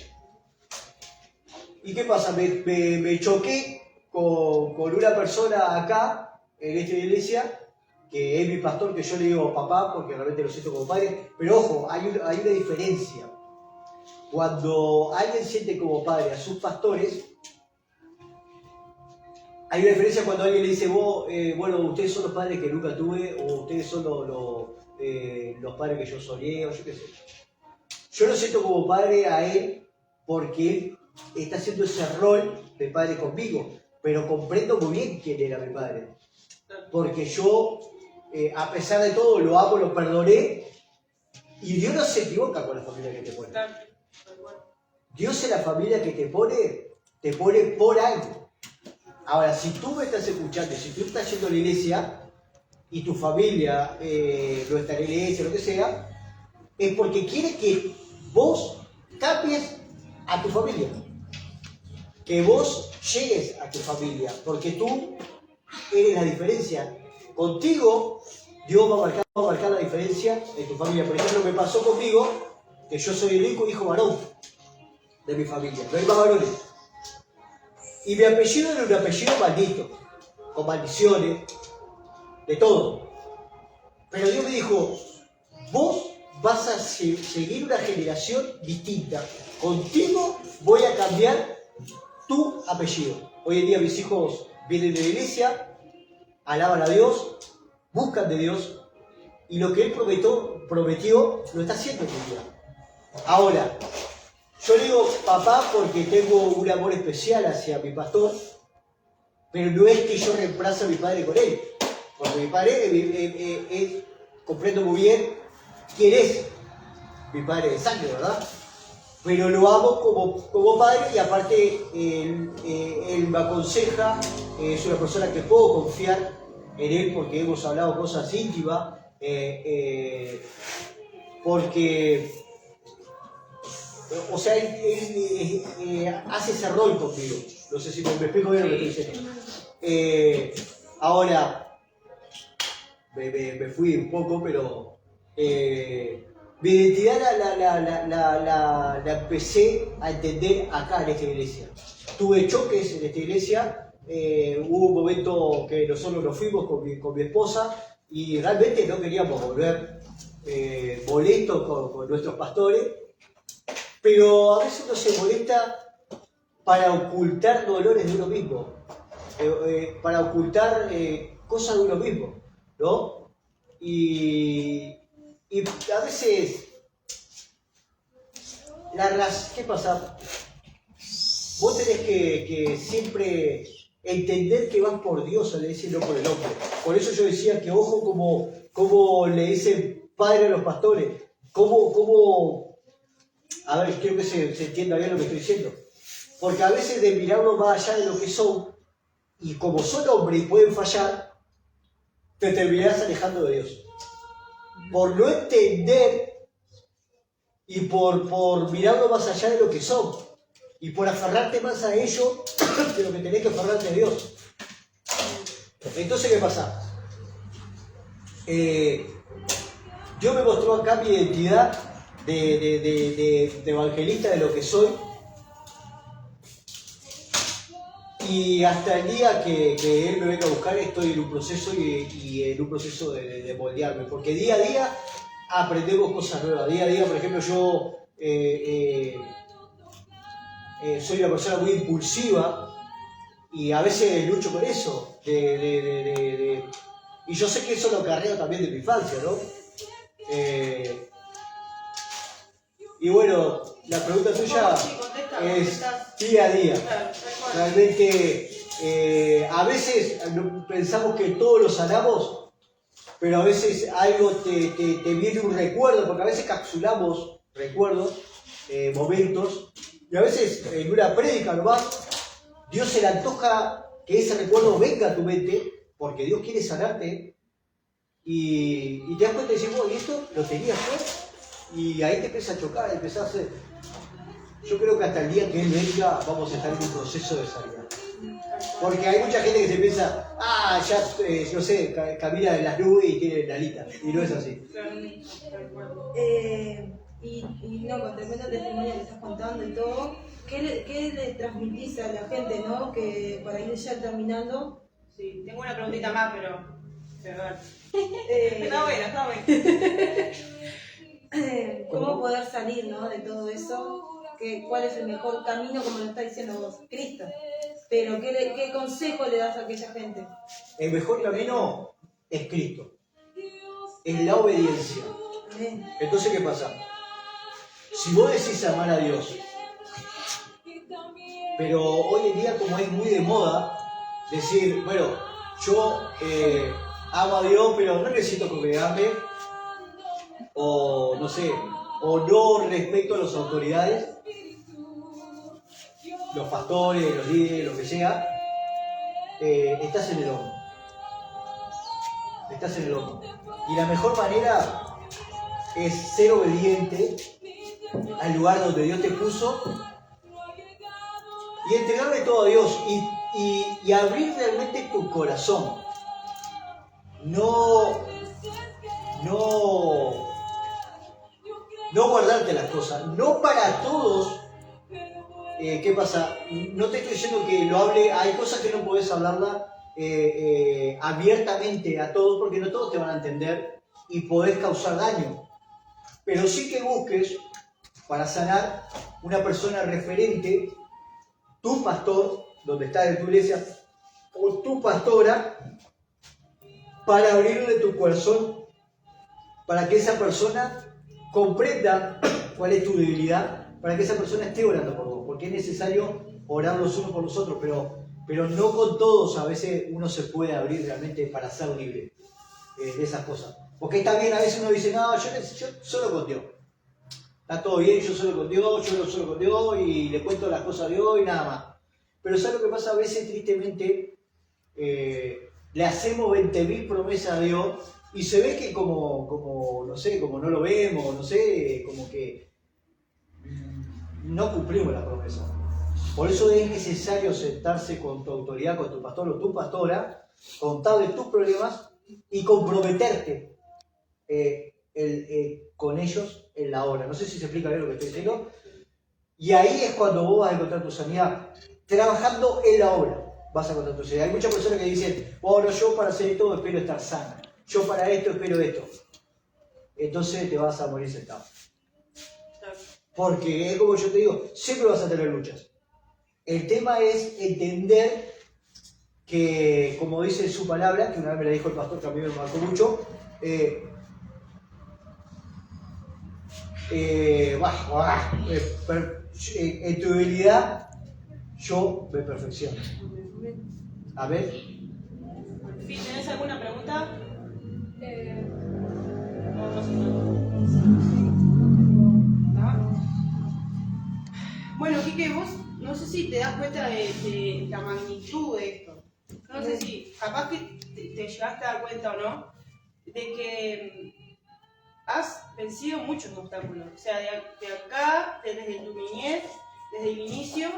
¿Y qué pasa? Me choqué con una persona acá, en esta iglesia, que es mi pastor, que yo le digo papá porque realmente lo siento como padre. Pero ojo, hay una diferencia. Cuando alguien siente como padre a sus pastores, hay una diferencia cuando alguien le dice, vos, bueno, ustedes son los padres que nunca tuve, o ustedes son los padres que yo soñé, o yo qué sé. Yo lo siento como padre a él porque él está haciendo ese rol de padre conmigo, pero comprendo muy bien quién era mi padre. Porque yo, a pesar de todo, lo amo, lo perdoné, y Dios no se equivoca con la familia que te pone. Dios en la familia que te pone por algo. Ahora, si tú me estás escuchando, si tú estás yendo a la iglesia y tu familia no está en la iglesia, lo que sea, es porque quiere que vos cambies a tu familia. Que vos llegues a tu familia, porque tú eres la diferencia. Contigo, Dios va a marcar la diferencia en tu familia. Por ejemplo, me pasó conmigo, que yo soy el único hijo varón de mi familia, no hay más varones. Y mi apellido era un apellido maldito, con maldiciones, de todo. Pero Dios me dijo, vos vas a seguir una generación distinta. Contigo voy a cambiar tu apellido. Hoy en día mis hijos vienen de la iglesia, alaban a Dios, buscan de Dios, y lo que Él prometió, prometió, lo está haciendo en mi vida. Ahora, yo le digo papá porque tengo un amor especial hacia mi pastor, pero no es que yo reemplace a mi padre con él, porque mi padre comprendo muy bien quién es mi padre de sangre, ¿verdad? Pero lo amo como padre y aparte él me aconseja, es una persona que puedo confiar en él porque hemos hablado cosas íntimas, porque, o sea, él hace ese rol conmigo. No sé si me explico bien lo que estoy diciendo. Ahora, me fui un poco, pero mi identidad la empecé a entender acá en esta iglesia. Tuve choques en esta iglesia, hubo un momento que nosotros nos fuimos con mi esposa y realmente no queríamos volver molestos con nuestros pastores, pero a veces uno se molesta para ocultar dolores de uno mismo, para ocultar cosas de uno mismo, ¿no? Y a veces, ¿qué pasa? Vos tenés que siempre entender que vas por Dios a la iglesia y no por el hombre. Por eso yo decía que ojo como le dicen padre a los pastores, a ver, quiero que se entienda bien lo que estoy diciendo. Porque a veces de mirarlo más allá de lo que son, y como son hombres y pueden fallar, te terminarás alejando de Dios. Por no entender y por mirarlo más allá de lo que son, y por aferrarte más a ellos de lo que tenés que aferrarte a Dios. Entonces, ¿qué pasa? Dios me mostró acá mi identidad de evangelista, de lo que soy. Y hasta el día que Él me venga a buscar estoy en un proceso y en un proceso de moldearme, porque día a día aprendemos cosas nuevas. Día a día, por ejemplo, yo soy una persona muy impulsiva y a veces lucho con eso. Y yo sé que eso lo acarreo también de mi infancia, ¿no? Y bueno, la pregunta tuya es día a día. Realmente, a veces pensamos que todos lo sanamos, pero a veces algo te viene un recuerdo, porque a veces capsulamos recuerdos, momentos, y a veces en una prédica nomás, Dios se le antoja que ese recuerdo venga a tu mente, porque Dios quiere sanarte, y te das cuenta y dices, bueno, ¿y esto lo tenías yo? Y ahí te empieza a chocar, empieza a hacer. Yo creo que hasta el día que Él venga vamos a estar en un proceso de sanidad. Porque hay mucha gente que se piensa, ya, no sé, camina en las nubes y tiene la alita. Y no es así. Y no, con tremendo testimonio que estás contando y todo, ¿qué le transmitís a la gente, no? Que para ir ya terminando. Sí, tengo una preguntita más, pero perdón. Está bueno. ¿Cómo poder salir, no, de todo eso? ¿Cuál es el mejor camino, como lo está diciendo vos? Cristo. Pero, ¿qué consejo le das a aquella gente? El mejor camino es Cristo. Es la obediencia. Amén. Entonces, ¿qué pasa? Si vos decís amar a Dios, pero hoy en día como es muy de moda decir, bueno, yo amo a Dios, pero no necesito que me ame, o no sé, o no respeto a las autoridades, los pastores, los líderes, lo que sea, estás en el horno. Estás en el horno. Y la mejor manera es ser obediente al lugar donde Dios te puso y entregarle todo a Dios y abrir realmente tu corazón. No guardarte las cosas. No para todos. ¿Qué pasa? No te estoy diciendo que lo hable. Hay cosas que no podés hablarla abiertamente a todos porque no todos te van a entender y podés causar daño. Pero sí que busques para sanar una persona referente, tu pastor, donde estás en tu iglesia, o tu pastora, para abrirle tu corazón para que esa persona comprenda cuál es tu debilidad, para que esa persona esté orando por vos, porque es necesario orar los unos por los otros, pero no con todos. A veces uno se puede abrir realmente para ser libre de esas cosas. Porque está bien, a veces uno dice, no, yo solo con Dios. Está todo bien, yo solo con Dios, yo solo con Dios y le cuento las cosas de Dios y nada más. Pero ¿sabes lo que pasa? A veces, tristemente, le hacemos 20.000 promesas a Dios y se ve que como no sé, como no lo vemos, no sé, como que no cumplimos la promesa. Por eso es necesario sentarse con tu autoridad, con tu pastor o tu pastora, contarle tus problemas y comprometerte con ellos en la hora. No sé si se explica bien lo que estoy diciendo. Y ahí es cuando vos vas a encontrar tu sanidad. Trabajando en la obra vas a encontrar tu sanidad. Hay muchas personas que dicen, bueno, yo para hacer esto espero estar sana. Yo para esto espero esto. Entonces te vas a morir sentado. Porque es como yo te digo, siempre vas a tener luchas. El tema es entender que, como dice su palabra, que una vez me la dijo el pastor, que a mí me marcó mucho, en tu debilidad yo me perfecciono. A ver. ¿Tienes alguna pregunta? Bueno, Quique, vos no sé si te das cuenta de la magnitud de esto. No sé si capaz que te llegaste a dar cuenta o no, de que has vencido muchos obstáculos. O sea, de acá, desde tu niñez, desde el inicio,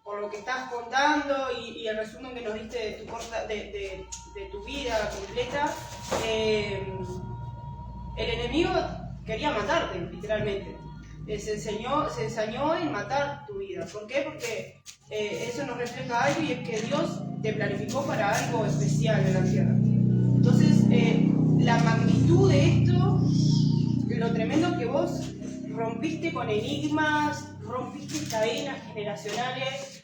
por lo que estás contando y el resumen que nos diste de tu vida completa, el enemigo quería matarte, literalmente. Se ensañó en matar tu vida. ¿Por qué? Porque eso nos refleja algo, y es que Dios te planificó para algo especial en la tierra. Entonces, la magnitud de esto, lo tremendo que vos rompiste con enigmas, rompiste cadenas generacionales,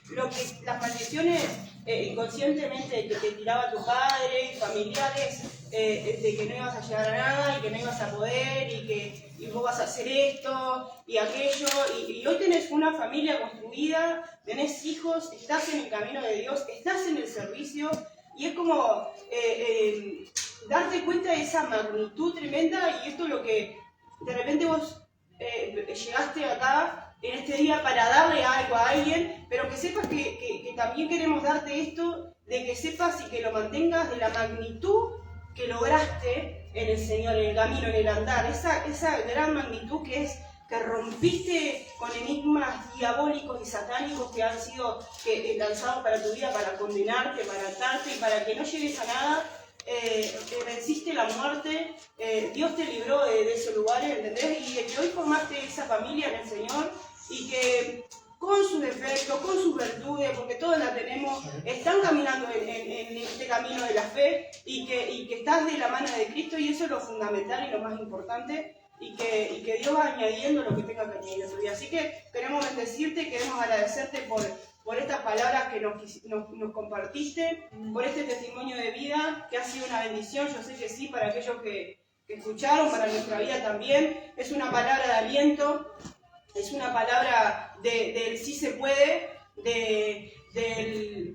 las maldiciones inconscientemente que te tiraba tu padre, familiares, de que no ibas a llegar a nada y que no ibas a poder y vos vas a hacer esto y aquello, y hoy tenés una familia construida, tenés hijos, estás en el camino de Dios, estás en el servicio, y es como darte cuenta de esa magnitud tremenda. Y esto es lo que de repente vos llegaste acá en este día para darle algo a alguien, pero que sepas que también queremos darte esto, de que sepas y que lo mantengas de la magnitud que lograste en el Señor, en el camino, en el andar, esa gran magnitud que es que rompiste con enigmas diabólicos y satánicos que han sido lanzados para tu vida, para condenarte, para atarte y para que no llegues a nada. Venciste la muerte, Dios te libró de esos lugares, ¿entendés? Y de que hoy formaste esa familia en el Señor, y que con sus defectos, con sus virtudes, porque todos la tenemos, están caminando en este camino de la fe, y que estás de la mano de Cristo, y eso es lo fundamental y lo más importante, y que Dios va añadiendo lo que tenga que añadir en tu vida. Así que queremos bendecirte, queremos agradecerte por estas palabras que nos compartiste, por este testimonio de vida que ha sido una bendición. Yo sé que sí, para aquellos que escucharon, para nuestra vida también. Es una palabra de aliento, es una palabra del sí se puede,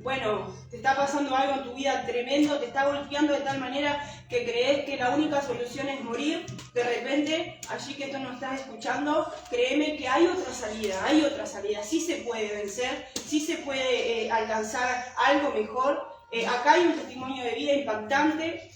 bueno, te está pasando algo en tu vida tremendo, te está golpeando de tal manera que crees que la única solución es morir. De repente, allí que tú no estás escuchando, créeme que hay otra salida, sí se puede vencer, sí se puede alcanzar algo mejor. Acá hay un testimonio de vida impactante,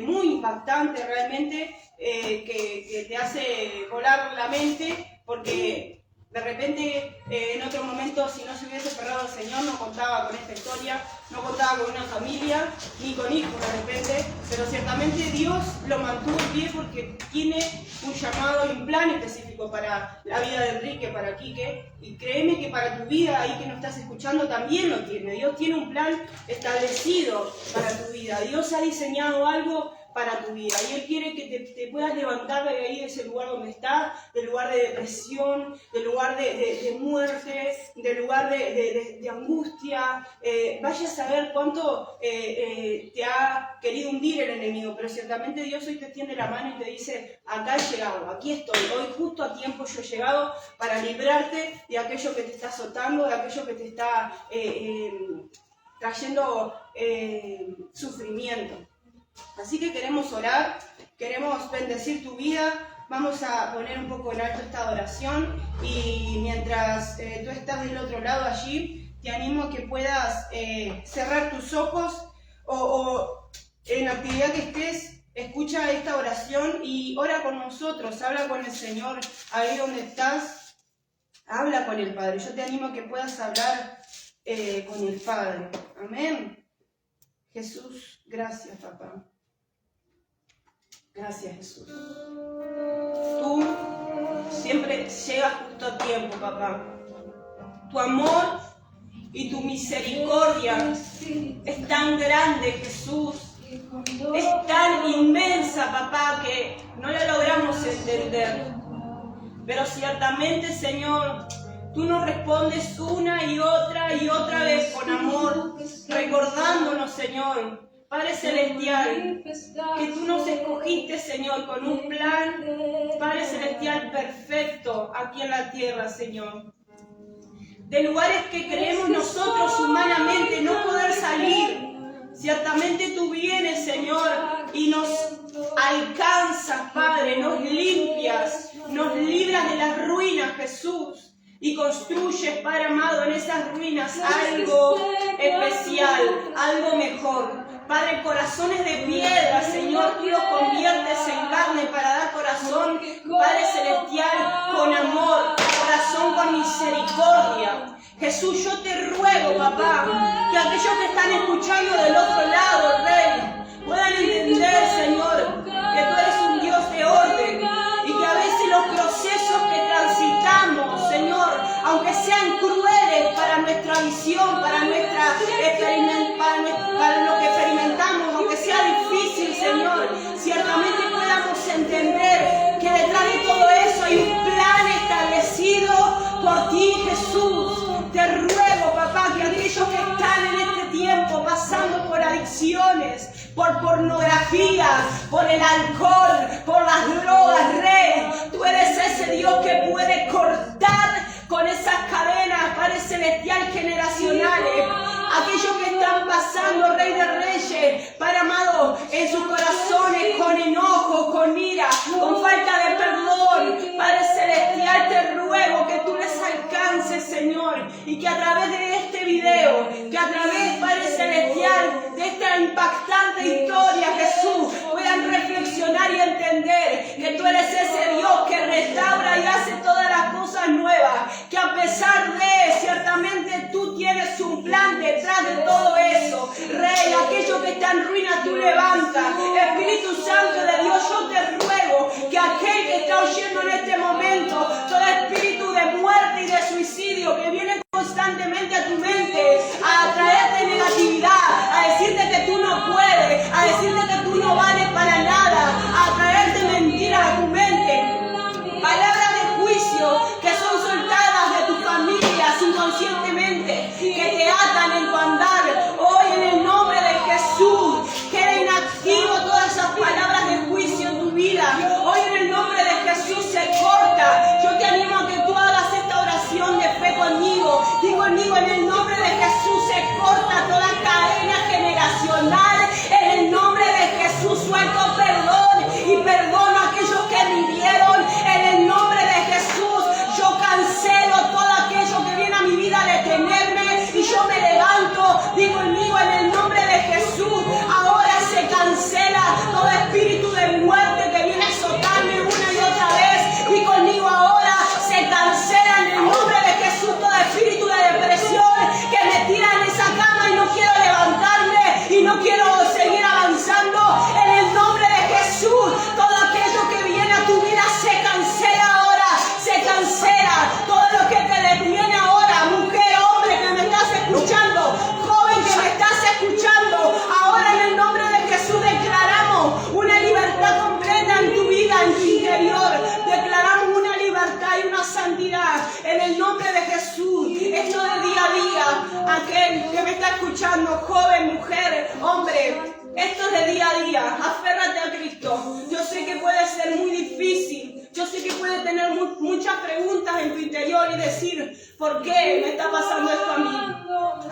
muy impactante realmente, que te hace volar la mente, porque de repente, en otro momento, si no se hubiese cerrado el Señor, no contaba con esta historia, no contaba con una familia, ni con hijos de repente, pero ciertamente Dios lo mantuvo en pie porque tiene un llamado y un plan específico para la vida de Enrique, para Quique, y créeme que para tu vida, ahí que nos estás escuchando, también lo tiene. Dios tiene un plan establecido para tu vida. Dios ha diseñado algo para tu vida. Y Él quiere que te puedas levantar de ahí, de ese lugar donde estás, del lugar de depresión, del lugar de muerte, del lugar de angustia. Vaya a saber cuánto te ha querido hundir el enemigo, pero ciertamente Dios hoy te tiende la mano y te dice, acá he llegado, aquí estoy, hoy justo a tiempo yo he llegado para librarte de aquello que te está azotando, de aquello que te está trayendo sufrimiento. Así que queremos orar, queremos bendecir tu vida. Vamos a poner un poco en alto esta oración y mientras tú estás del otro lado allí, te animo a que puedas cerrar tus ojos o en la actividad que estés, escucha esta oración y ora con nosotros, habla con el Señor ahí donde estás, habla con el Padre. Yo te animo a que puedas hablar con el Padre. Amén. Jesús, gracias, papá. Gracias, Jesús. Tú siempre llegas justo a tiempo, papá. Tu amor y tu misericordia es tan grande, Jesús. Es tan inmensa, papá, que no la logramos entender. Pero ciertamente, Señor, tú nos respondes una y otra vez con amor, recordándonos, Señor, Padre Celestial, que tú nos escogiste, Señor, con un plan, Padre Celestial, perfecto aquí en la tierra, Señor. De lugares que creemos nosotros humanamente no poder salir, ciertamente tú vienes, Señor, y nos alcanzas, Padre, nos limpias, nos libras de las ruinas, Jesús, y construyes, Padre amado, en esas ruinas algo especial, algo mejor. Padre, corazones de piedra, Señor, tú los conviertes en carne para dar corazón, Padre Celestial, con amor, corazón con misericordia. Jesús, yo te ruego, papá, que aquellos que están escuchando del otro lado, Rey, puedan entender, Señor, que tú eres un Dios de orden y que a veces los procesos que transitamos, Señor, aunque sean crueles para nuestra visión, para lo que experimentamos, aunque sea difícil, Señor, ciertamente podamos entender que detrás de todo eso hay un plan establecido por ti, Jesús. Te ruego, papá, que aquellos que están en este tiempo pasando por adicciones, por pornografía, por el alcohol, por las drogas, Rey, tú eres ese Dios que puede cortar con esas cadenas, Padre Celestial, generacionales. Aquellos que están pasando, Rey de Reyes, Padre amado, en sus corazones con enojo, con ira, con falta de perdón, Padre Celestial, te ruego que tú les alcances, Señor, y que a través de este video, que a través, Padre Celestial, de esta impactante historia, Jesús, puedan reflexionar y entender que tú eres ese Dios que restaura y hace todas las cosas nuevas, que a pesar de, ciertamente tú tienes un plan detrás de todo eso. Rey, aquello que está en ruina tú levantas. Espíritu Santo de Dios, yo te ruego que aquel que está oyendo en este momento, todo espíritu de muerte y de suicidio que viene constantemente a tu mente, a traerte negatividad, a decirte que tú no puedes, a decirte que tú no vales para nada, a traerte mentiras a tu mente, palabras de juicio que son soltadas de tus familias inconscientemente, que te atan en tu andar. Hoy en el nombre de Jesús queda inactivo todas esas palabras de juicio en tu vida. Hoy en el nombre de Jesús se corta. Yo te animo a que tú santidad en el nombre de Jesús. Esto de día a día, aquel que me está escuchando, joven, mujer, hombre, esto es de día a día. Aférrate a Cristo. Yo sé que puede ser muy difícil. Yo sé que puedes tener muchas preguntas en tu interior y decir, ¿por qué me está pasando esto a mí?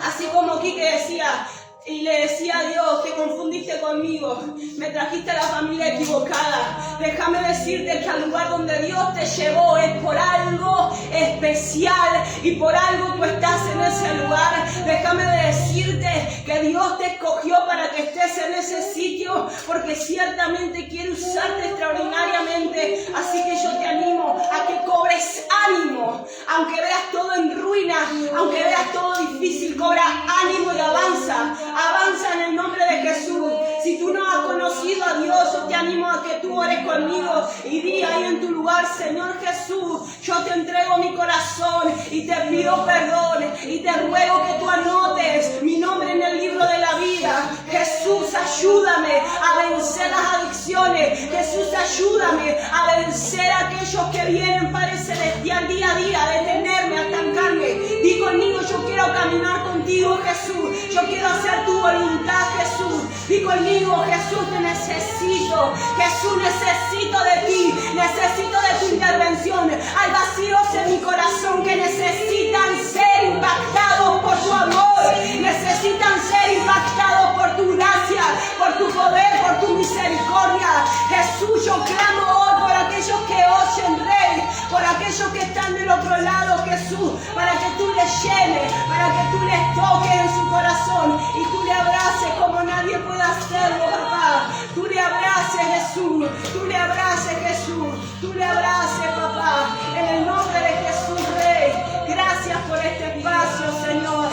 Así como Quique decía, y le decía a Dios, te confundiste conmigo, me trajiste a la familia equivocada. Déjame decirte que al lugar donde Dios te llevó es por algo especial y por algo tú estás en ese lugar. Déjame decirte que Dios te escogió para que estés en ese sitio, porque ciertamente quiere usarte extraordinariamente. Así que yo te animo a que cobres ánimo, aunque veas todo en ruinas, aunque veas todo difícil, cobra ánimo y avanza. Avanza en el nombre de Jesús. Si tú no has conocido a Dios, yo te animo a que tú ores conmigo y di ahí en tu lugar, Señor Jesús, yo te entrego mi corazón y te pido perdón y te ruego que tú anotes mi nombre en el libro de la vida. Jesús, ayúdame a vencer las adicciones. Jesús, ayúdame a vencer a aquellos que vienen, Padre Celestial, día a día, a detenerme, a estancarme. Di conmigo, yo quiero caminar contigo, Jesús. Yo quiero hacer tu voluntad, Jesús. Di conmigo, Jesús, te necesito. Jesús, necesito de ti. Necesito de tu intervención. Hay vacíos en mi corazón que necesitan ser impactados por tu amor. Necesitan ser impactados por tu gracia, por tu poder, por tu misericordia. Jesús, yo clamo hoy por aquellos que oyen, Rey, por aquellos que están del otro lado, Jesús, para que tú les llenes, para que tú les toques en su corazón y tú le abraces como nadie puede hacerlo, papá. Tú le abraces, Jesús, tú le abraces, Jesús, tú le abraces, papá, en el nombre de Jesús, Rey. Gracias por este espacio, Señor.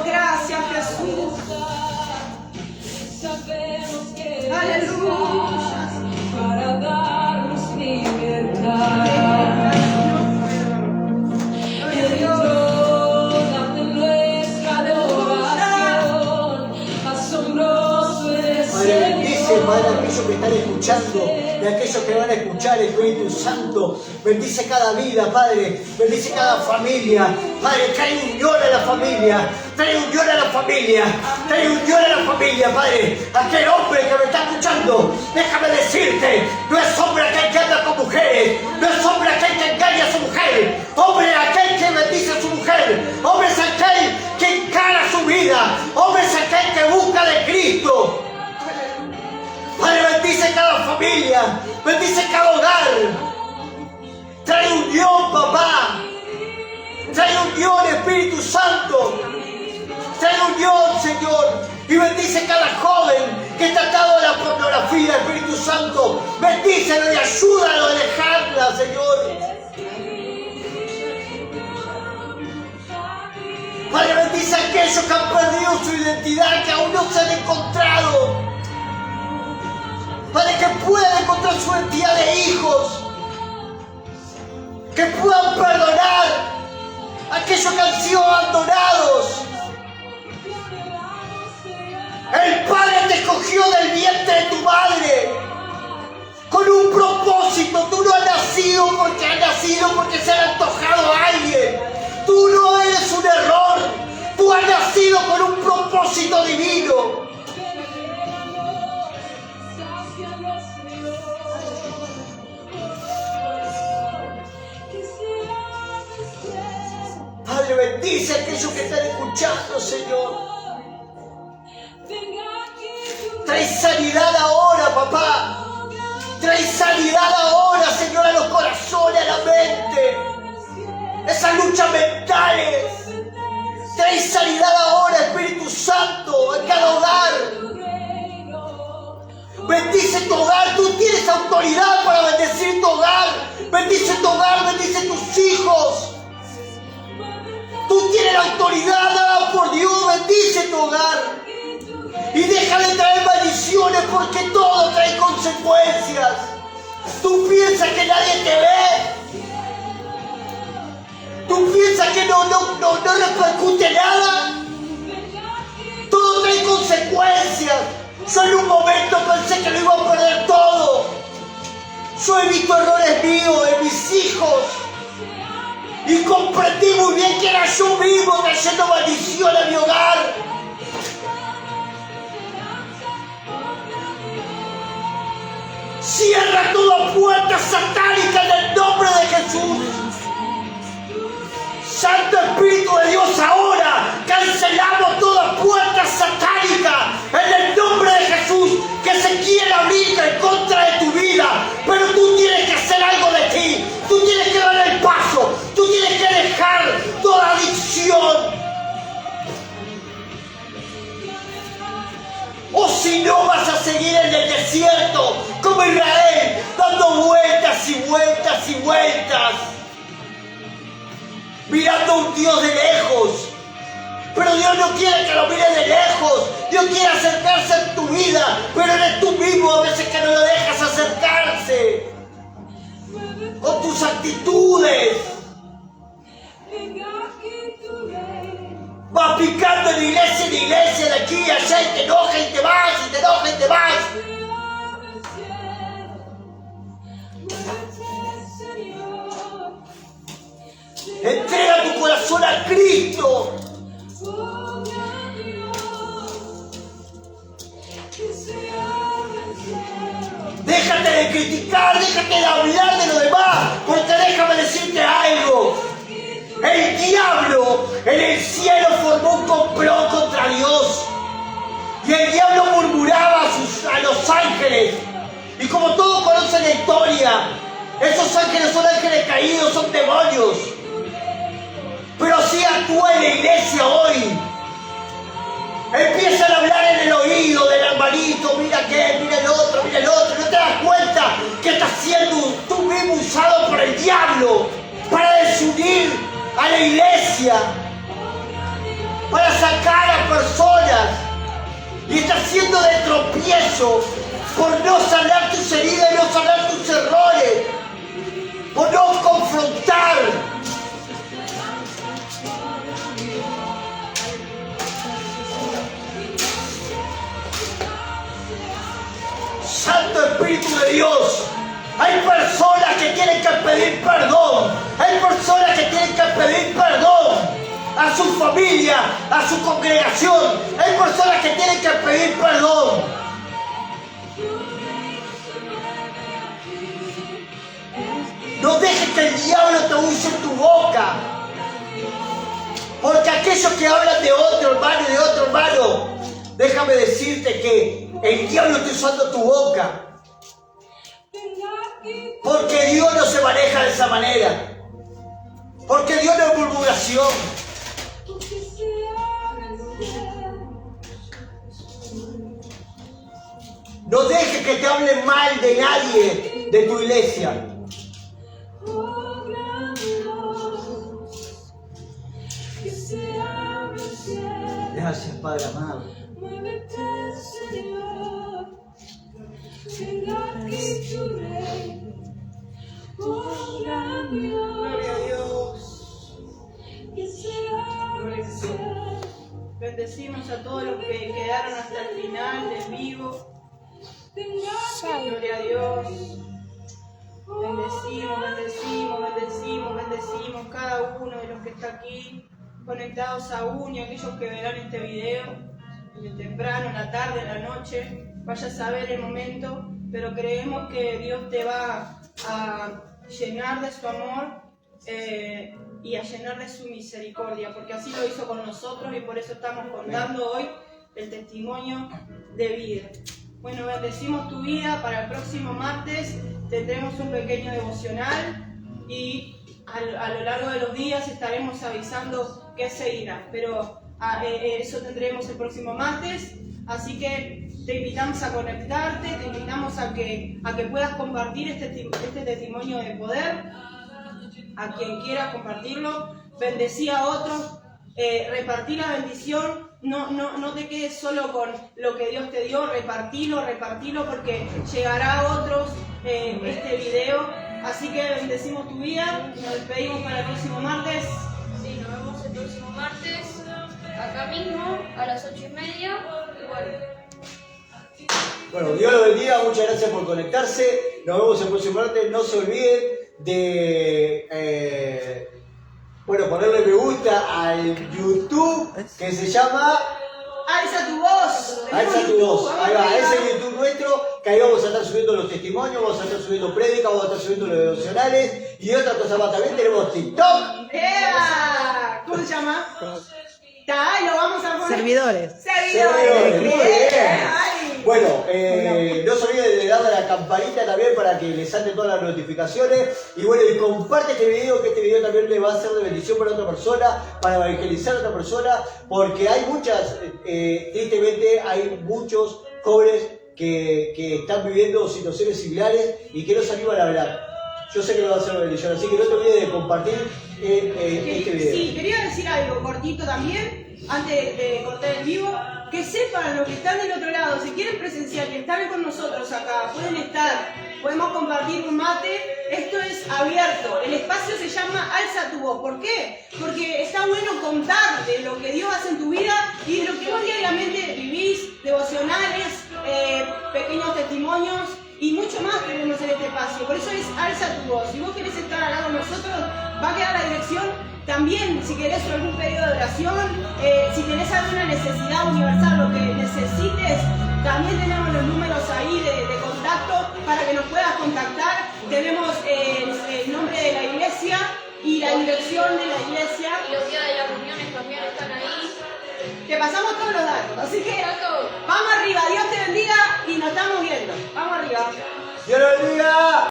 Gracias, Jesús. Aleluya. Para darnos libertad. En toda nuestra adoración, asombroso eres. Padre, bendice, Padre, a aquellos que están escuchando y a aquellos que van a escuchar, Espíritu Santo. Bendice cada vida, Padre. Bendice cada familia. Padre, trae unión a la familia. Trae unión a la familia. Trae unión a la familia, Padre. Aquel hombre que me está escuchando, déjame decirte, no es hombre aquel que anda con mujeres. No es hombre aquel que engaña a su mujer. Hombre es aquel que bendice a su mujer. Hombre es aquel que encara su vida. Hombre es aquel que busca de Cristo. Padre, bendice cada familia, bendice cada hogar. Trae unión, papá. Trae unión, Espíritu Santo. Trae unión, Señor. Y bendice cada joven que está atado a la pornografía, Espíritu Santo. Bendícelo y ayúdalo a dejarla, Señor. Padre, bendice a aquellos que han perdido su identidad, que aún no se han encontrado. Padre, que puedan encontrar su identidad de hijos, que puedan perdonar a aquellos que han sido abandonados. El Padre te escogió del vientre de tu madre con un propósito. Tú no has nacido porque se le ha antojado a alguien. Tú no eres un error. Tú has nacido con un propósito divino. Padre, bendice a aquellos que están escuchando, Señor. Trae sanidad ahora, papá. Trae sanidad ahora, Señor, a los corazones, a la mente. Esas luchas mentales. Trae sanidad ahora, Espíritu Santo, a cada hogar. Bendice tu hogar. Tú tienes autoridad para bendecir tu hogar. Bendice tu hogar, bendice tus hijos. Tú tienes la autoridad dada por Dios. Bendice tu hogar. Y deja de traer maldiciones, porque todo trae consecuencias. Tú piensas que nadie te ve. Tú piensas que no repercute nada. Todo trae consecuencias. Yo en un momento pensé que lo iba a perder todo. Yo he visto errores míos, de mis hijos. y comprendí muy bien que era yo mismo trayendo maldición a mi hogar. Cierra toda puerta satánica en el nombre de Jesús. Santo Espíritu de Dios, ahora cancelamos toda puerta satánica en el nombre de Jesús que se quiera abrir en contra de tu vida. Pero tú tienes que hacer algo de ti. Tú tienes que dar el paso. Tú tienes que dejar toda adicción. O si no, vas a seguir en el desierto como Israel, dando vueltas y vueltas y vueltas, mirando a un Dios de lejos. Pero Dios no quiere que lo mires de lejos. Dios quiere acercarse en tu vida, pero eres tú mismo a veces que no lo dejas acercarse con tus actitudes. Vas picando en iglesia, de aquí y allá, y te enojas y te vas, y te enojas y te vas. Entrega tu corazón a Cristo. Déjate de criticar, déjate de hablar de lo demás, porque déjame decirte algo. El diablo en el cielo formó un complot contra Dios. Y el diablo murmuraba a los ángeles. Y como todos conocen la historia, esos ángeles son ángeles caídos, son demonios. Pero así actúa en la iglesia hoy. Empiezan a hablar en el oído del hermanito, mira aquel, mira el otro, mira el otro. No te das cuenta que estás siendo tú mismo usado por el diablo para desunir a la iglesia, para sacar a personas, y está siendo de tropiezo por no sanar tus heridas y no sanar tus errores, por no confrontar. Santo Espíritu de Dios, hay personas que tienen que pedir perdón. Hay personas que tienen que pedir perdón a su familia, a su congregación. Hay personas que tienen que pedir perdón. No dejes que el diablo te use tu boca. Porque aquellos que hablan de otro hermano y de otro hermano, déjame decirte que el diablo está usando tu boca. Porque Dios no se maneja de esa manera. Porque Dios no es murmuración. No dejes que te hablen mal de nadie de tu iglesia. Gracias, Padre amado. Gloria a Dios. Gloria a Dios. Bendecimos a todos los que quedaron hasta el final del vivo. Gloria a Dios. Bendecimos, bendecimos, bendecimos, bendecimos cada uno de los que está aquí conectados aún, y aquellos que verán este video temprano, en la tarde, en la noche. Vaya a saber el momento, pero creemos que Dios te va a llenar de su amor y a llenar de su misericordia, porque así lo hizo con nosotros, y por eso estamos contando hoy el testimonio de vida. Bueno, bendecimos tu vida. Para el próximo martes tendremos un pequeño devocional, y a lo largo de los días estaremos avisando qué seguirá, pero eso tendremos el próximo martes. Así que te invitamos a conectarte, te invitamos a que puedas compartir este testimonio de poder a quien quiera compartirlo. Bendecí a otros, repartí la bendición. No te quedes solo con lo que Dios te dio, repartilo, porque llegará a otros este video. Así que bendecimos tu vida, nos despedimos para el próximo martes. Sí, nos vemos el próximo martes, acá mismo, a las 8:30. Bueno, Dios los bendiga, muchas gracias por conectarse. Nos vemos el próximo martes. No se olviden de bueno, ponerle me gusta al YouTube que se llama Alza tu voz. Alza tu voz. Vamos Ahí va, arriba. ese es YouTube nuestro, que ahí vamos a estar subiendo los testimonios, vamos a estar subiendo prédicas, vamos a estar subiendo los devocionales y otra cosa más. También tenemos TikTok. ¡Ea! ¿Cómo se llama? Está, y lo vamos a poner. Servidores. Muy bien. Ay. Bueno, no se olviden de darle a la campanita también para que les salten todas las notificaciones. Y bueno, y comparte este video, que este video también le va a ser de bendición para otra persona, para evangelizar a otra persona, porque hay muchas, tristemente, hay muchos jóvenes que están viviendo situaciones similares y que no se animan a hablar. Yo sé que lo va a hacer de bendición, así que no te olvides de compartir este video. Sí, quería decir algo cortito también, antes de cortar el vivo, que sepan los que están del otro lado, si quieren presenciar y están con nosotros acá, pueden estar, podemos compartir un mate, esto es abierto, el espacio se llama Alza tu voz. ¿Por qué? Porque está bueno contar de lo que Dios hace en tu vida y de lo que vos diariamente vivís, devocionales, pequeños testimonios y mucho más tenemos en este espacio. Por eso es Alza tu voz. Si vos querés estar acá con nosotros, va a quedar la dirección. También, si querés algún pedido de oración, si tenés alguna necesidad universal, lo que necesites, también tenemos los números ahí de contacto para que nos puedas contactar. Tenemos el nombre de la iglesia y la dirección de la iglesia. Y los días de las reuniones también están ahí. Te pasamos todos los datos. Así que Está todo. vamos arriba, Dios te bendiga y nos estamos viendo. Vamos arriba. ¡Dios lo bendiga!